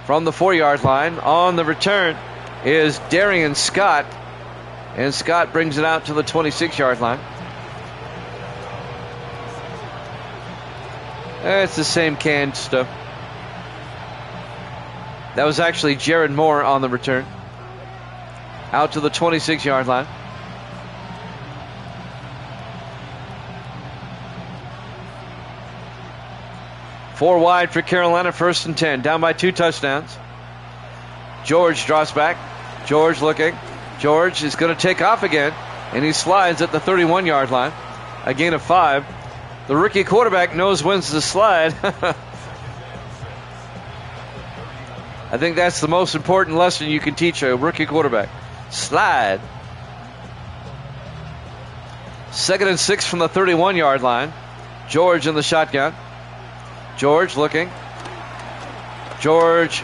from the 4-yard line. On the return is Darian Scott, and Scott brings it out to the 26-yard line. It's the same canned stuff. That was actually Jared Moore on the return. Out to the 26-yard line. Four wide for Carolina, 1st and 10. Down by 2 touchdowns. George draws back. George looking. George is going to take off again, and he slides at the 31-yard line. A gain of 5. The rookie quarterback knows when to slide. I think that's the most important lesson you can teach a rookie quarterback. Slide. 2nd and 6 from the 31-yard line. George in the shotgun. George looking. George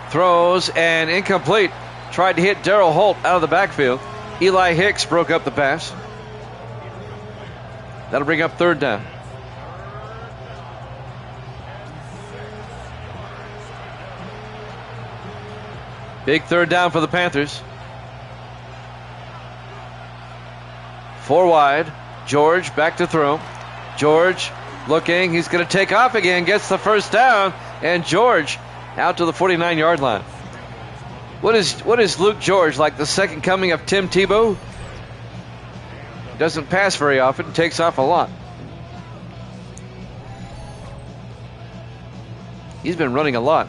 throws and incomplete. Tried to hit Darryl Holt out of the backfield. Eli Hicks broke up the pass. That'll bring up 3rd down. Big 3rd down for the Panthers. 4 wide. George back to throw. George looking. He's going to take off again. Gets the 1st down. And George out to the 49-yard line. What is Luke George, like the second coming of Tim Tebow? Doesn't pass very often. Takes off a lot. He's been running a lot.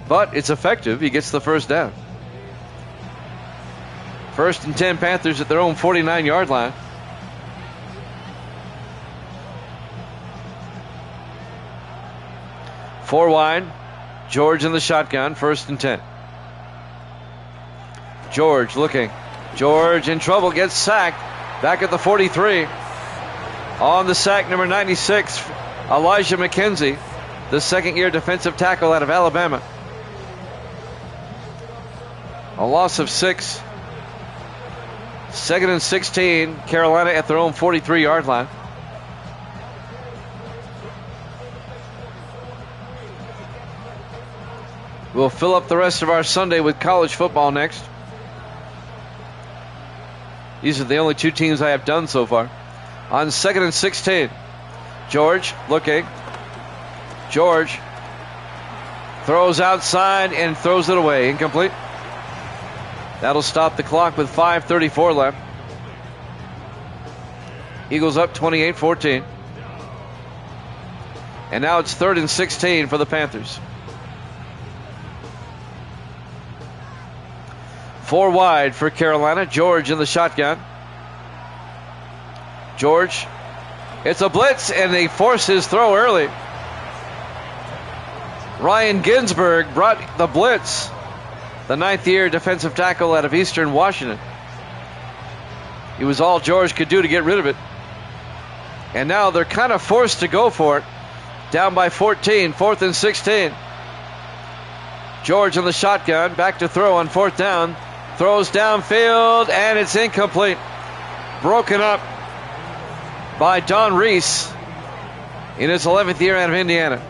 But it's effective. He gets the 1st down. 1st and 10 Panthers at their own 49-yard line. Four wide. George in the shotgun. 1st and 10. George looking. George in trouble. Gets sacked. Back at the 43. On the sack, number 96, Elijah McKenzie, the 2nd-year defensive tackle out of Alabama. A loss of 6. 2nd and 16. Carolina at their own 43-yard line. We'll fill up the rest of our Sunday with college football next. These are the only 2 teams I have done so far. On 2nd and 16. George looking. George throws outside and throws it away. Incomplete. That'll stop the clock with 5:34 left. Eagles up 28-14. And now it's 3rd and 16 for the Panthers. 4 wide for Carolina. George in the shotgun. George. It's a blitz, and they force his throw early. Ryan Ginsberg brought the blitz. The 9th-year defensive tackle out of Eastern Washington. It was all George could do to get rid of it. And now they're kind of forced to go for it. Down by 14, 4th and 16. George in the shotgun, back to throw on 4th down. Throws downfield, and it's incomplete. Broken up by Don Reese in his 11th year out of Indiana.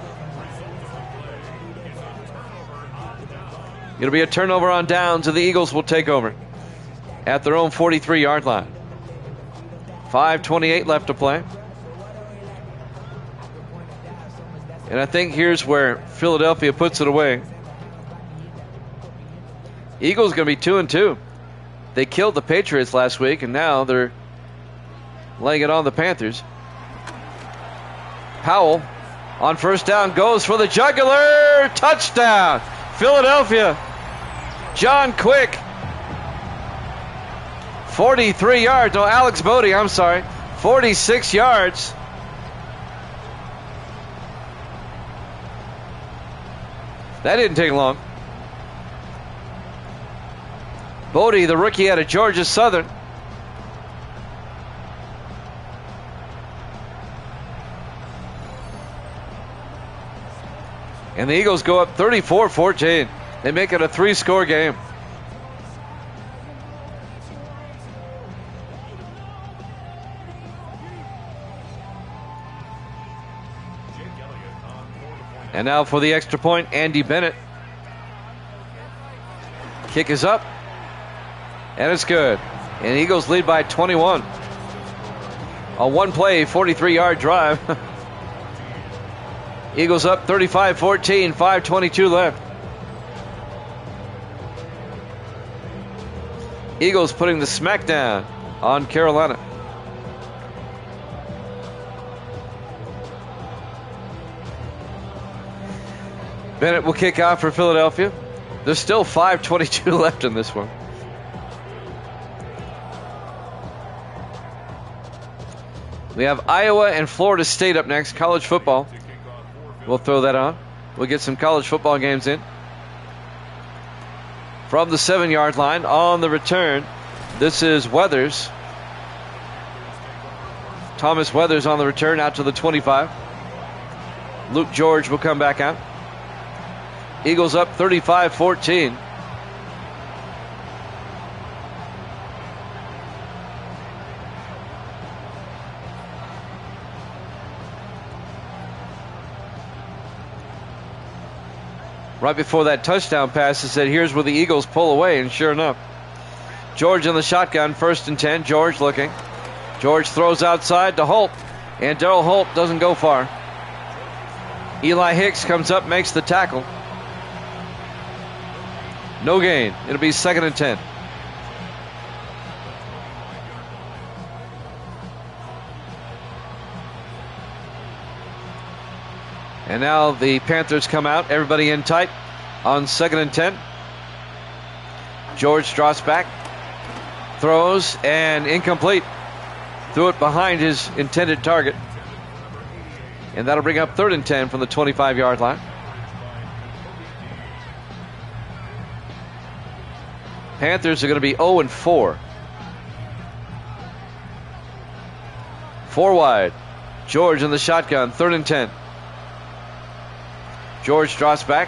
It'll be a turnover on downs, and the Eagles will take over at their own 43-yard line. 5:28 left to play. And I think here's where Philadelphia puts it away. Eagles going to be 2-2. They killed the Patriots last week, and now they're laying it on the Panthers. Powell on 1st down goes for the jugular. Touchdown, Philadelphia. John Quick. 43 yards. No, Alex Bodie, I'm sorry. 46 yards. That didn't take long. Bodie, the rookie out of Georgia Southern. And the Eagles go up 34-14. They make it a 3-score game. And now for the extra point, Andy Bennett. Kick is up. And it's good. And Eagles lead by 21. A one-play, 43-yard drive. Eagles up 35-14, 5:22 left. Eagles putting the smackdown on Carolina. Bennett will kick off for Philadelphia. There's still 5:22 left in this one. We have Iowa and Florida State up next, college football. We'll throw that on. We'll get some college football games in. From the 7-yard line on the return, this is Weathers. Thomas Weathers on the return out to the 25. Luke George will come back out. Eagles up 35-14. Right before that touchdown pass, it said, here's where the Eagles pull away, and sure enough. George in the shotgun, 1st and 10. George looking. George throws outside to Holt, and Darryl Holt doesn't go far. Eli Hicks comes up, makes the tackle. No gain. It'll be 2nd and 10. And now the Panthers come out. Everybody in tight on 2nd and 10. George drops back. Throws and incomplete. Threw it behind his intended target. And that'll bring up 3rd and 10 from the 25-yard line. Panthers are going to be 0 and 4. 4 wide. George in the shotgun, 3rd and 10. George drops back,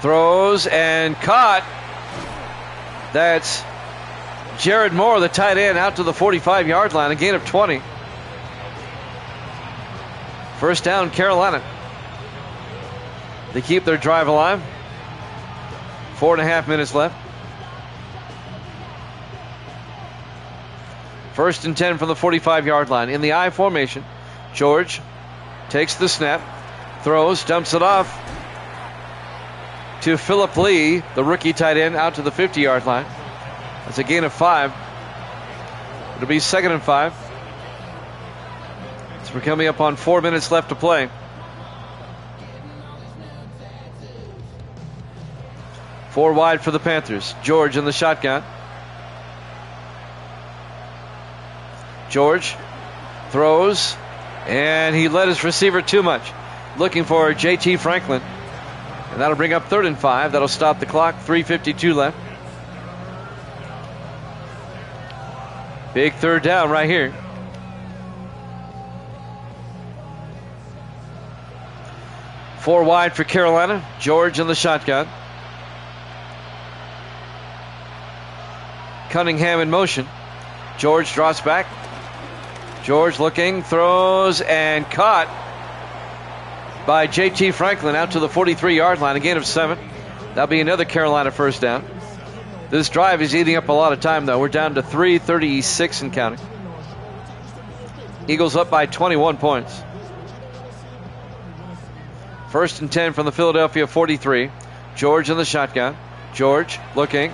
throws, and caught. That's Jared Moore, the tight end, out to the 45-yard line, a gain of 20. First down, Carolina. They keep their drive alive. 4.5 minutes left. 1st and 10 from the 45-yard line. In the I formation, George takes the snap. Throws, dumps it off to Phillip Lee, the rookie tight end, out to the 50-yard line. That's a gain of 5. It'll be 2nd and 5. So we're coming up on 4 minutes left to play. 4 wide for the Panthers. George in the shotgun. George throws, and he led his receiver too much. Looking for J.T. Franklin. And that'll bring up 3rd and 5. That'll stop the clock. 3:52 left. Big 3rd down right here. Four wide for Carolina. George in the shotgun. Cunningham in motion. George drops back. George looking, throws, and caught by J.T. Franklin out to the 43-yard line, a gain of 7. That'll be another Carolina first down. This drive is eating up a lot of time, though. We're down to 3:36 and counting. Eagles up by 21 points. 1st and 10 from the Philadelphia 43. George in the shotgun. George looking.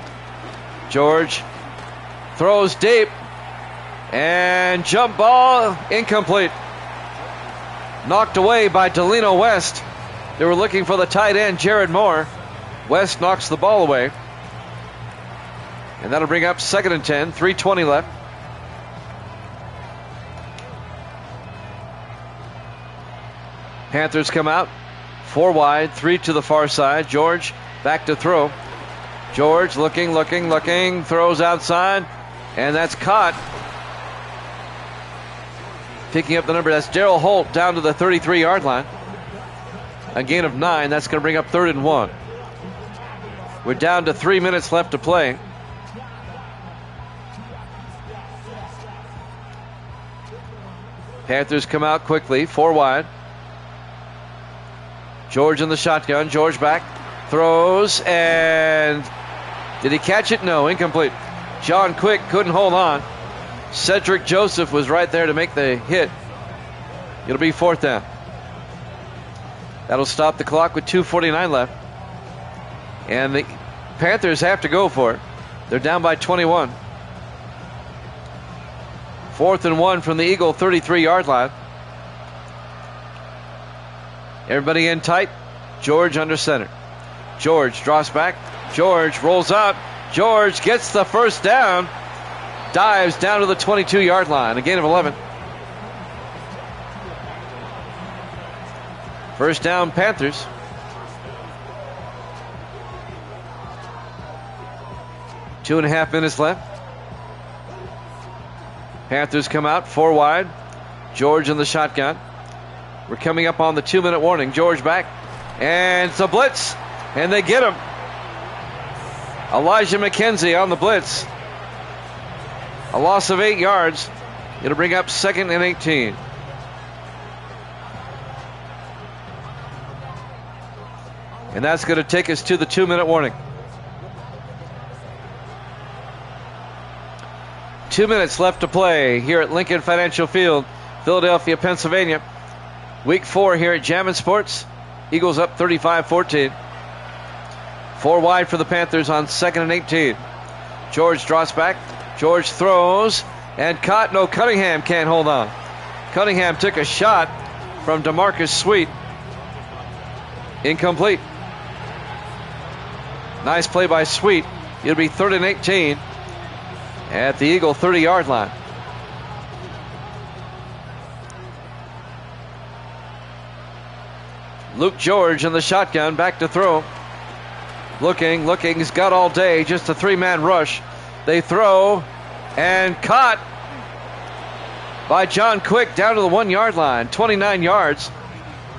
George throws deep. And jump ball incomplete. Knocked away by Delino West. They were looking for the tight end, Jared Moore. West knocks the ball away. And that'll bring up 2nd and 10, 3:20 left. Panthers come out. 4 wide, 3 to the far side. George back to throw. George looking, throws outside. And that's caught. Picking up the number, that's Darryl Holt down to the 33-yard line. A gain of 9. That's going to bring up 3rd and 1. We're down to 3 minutes left to play. Panthers come out quickly, 4 wide. George in the shotgun. George back. Throws, and did he catch it? No, incomplete. John Quick couldn't hold on. Cedric Joseph was right there to make the hit. It'll be 4th down. That'll stop the clock with 2:49 left. And the Panthers have to go for it. They're down by 21. 4th and 1 from the Eagle 33-yard line. Everybody in tight. George under center. George draws back. George rolls out. George gets the first down. Dives down to the 22-yard line. A gain of 11. First down, Panthers. Two and a half minutes left. Panthers come out 4 wide. George in the shotgun. We're coming up on the 2-minute warning. George back. And it's a blitz. And they get him. Elijah McKenzie on the blitz. A loss of 8 yards. It'll bring up 2nd and 18. And that's going to take us to the 2-minute warning. 2 minutes left to play here at Lincoln Financial Field, Philadelphia, Pennsylvania. Week 4 here at Jammin' Sports. Eagles up 35-14. 4 wide for the Panthers on 2nd and 18. George draws back. George throws and caught. No, Cunningham can't hold on. Cunningham took a shot from DeMarcus Sweet. Incomplete. Nice play by Sweet. It'll be 3rd and 18 at the Eagle 30-yard line. Luke George in the shotgun, back to throw. Looking, he's got all day, just a 3-man rush. They throw, and caught by John Quick down to the 1-yard line, 29 yards.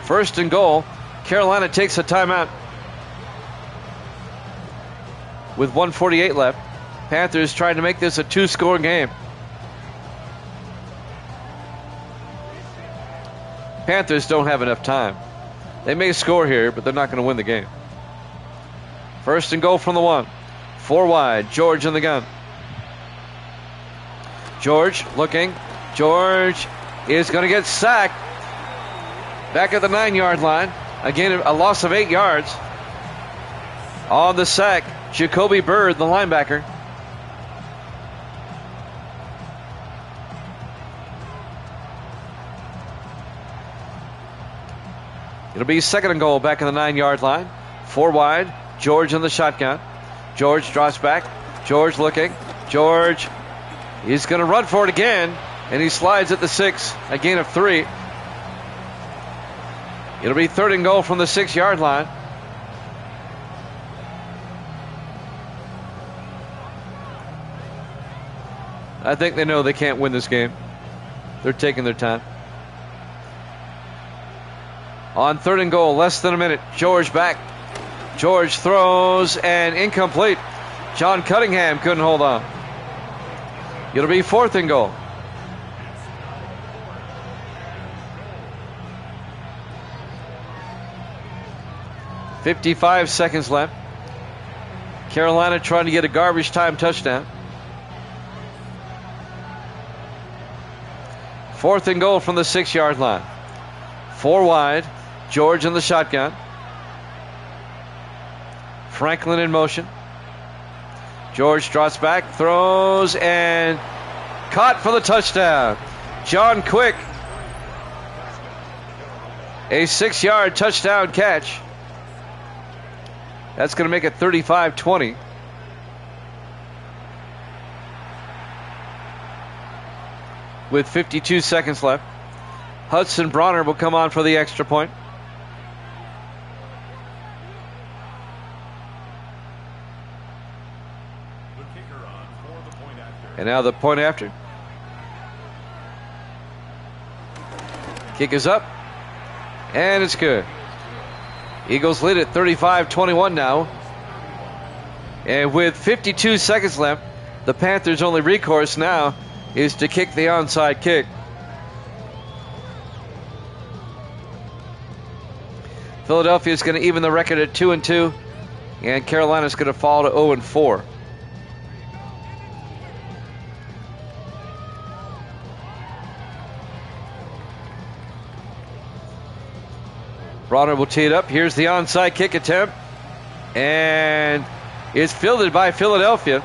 1st and goal. Carolina takes a timeout with 1:48 left. Panthers trying to make this a 2-score game. Panthers don't have enough time. They may score here, but they're not going to win the game. 1st and goal from the 1. 4 wide. George in the gun. George looking. George is going to get sacked. Back at the 9-yard line. Again, a loss of 8 yards. On the sack, Jacoby Bird, the linebacker. It'll be 2nd and goal back in the 9-yard line. 4 wide. George in the shotgun. George drops back. George looking. George is going to run for it again. And he slides at the 6. A gain of 3. It'll be 3rd and goal from the 6-yard line. I think they know they can't win this game. They're taking their time. On 3rd and goal, less than a minute. George back. George throws and incomplete. John Cunningham couldn't hold on. It'll be 4th and goal. .55 seconds left. Carolina trying to get a garbage time touchdown. 4th and goal from the 6-yard line. 4 wide. George in the shotgun. Franklin in motion. George drops back, throws, and caught for the touchdown. John Quick. A 6-yard touchdown catch. That's going to make it 35-20. With 52 seconds left. Hudson Bronner will come on for the extra point. And now the point after. Kick is up. And it's good. Eagles lead at 35-21 now. And with 52 seconds left, the Panthers' only recourse now is to kick the onside kick. Philadelphia is going to even the record at 2-2, and Carolina is going to fall to 0-4. Bronner will tee it up. Here's the onside kick attempt, and it's fielded by Philadelphia.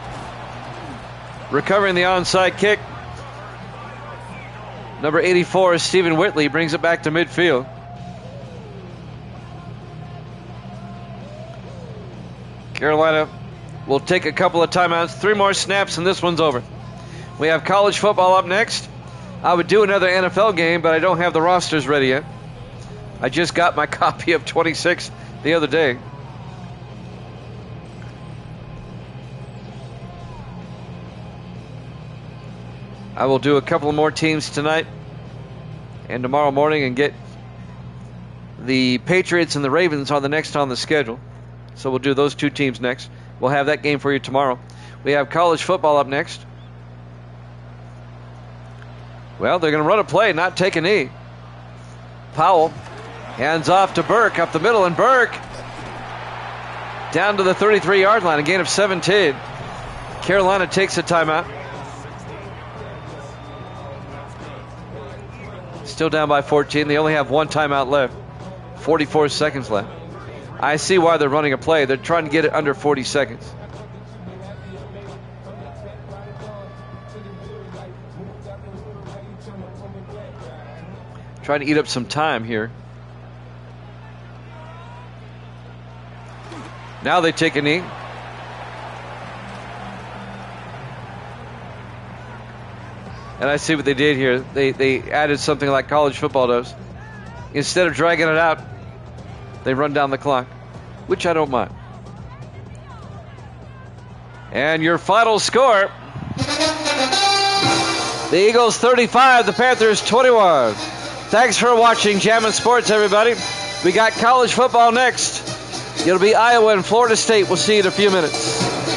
Recovering the onside kick, number 84 is Stephen Whitley, brings it back to midfield. Carolina will take a couple of timeouts, 3 more snaps, and this one's over. We have college football up next. I would do another NFL game, but I don't have the rosters ready yet. I just got my copy of 26 the other day. I will do a couple more teams tonight and tomorrow morning and get the Patriots and the Ravens on the schedule. So we'll do those 2 teams next. We'll have that game for you tomorrow. We have college football up next. Well, they're going to run a play, not take a knee. Powell hands off to Burke up the middle, and Burke down to the 33-yard line, a gain of 17. Carolina takes a timeout. Still down by 14. They only have 1 timeout left. 44 seconds left. I see why they're running a play. They're trying to get it under 40 seconds. Trying to eat up some time here. Now they take a knee. And I see what they did here. They added something like college football does. Instead of dragging it out, they run down the clock, which I don't mind. And your final score: the Eagles 35, the Panthers 21. Thanks for watching Jammin' Sports, everybody. We got college football next. It'll be Iowa and Florida State. We'll see you in a few minutes.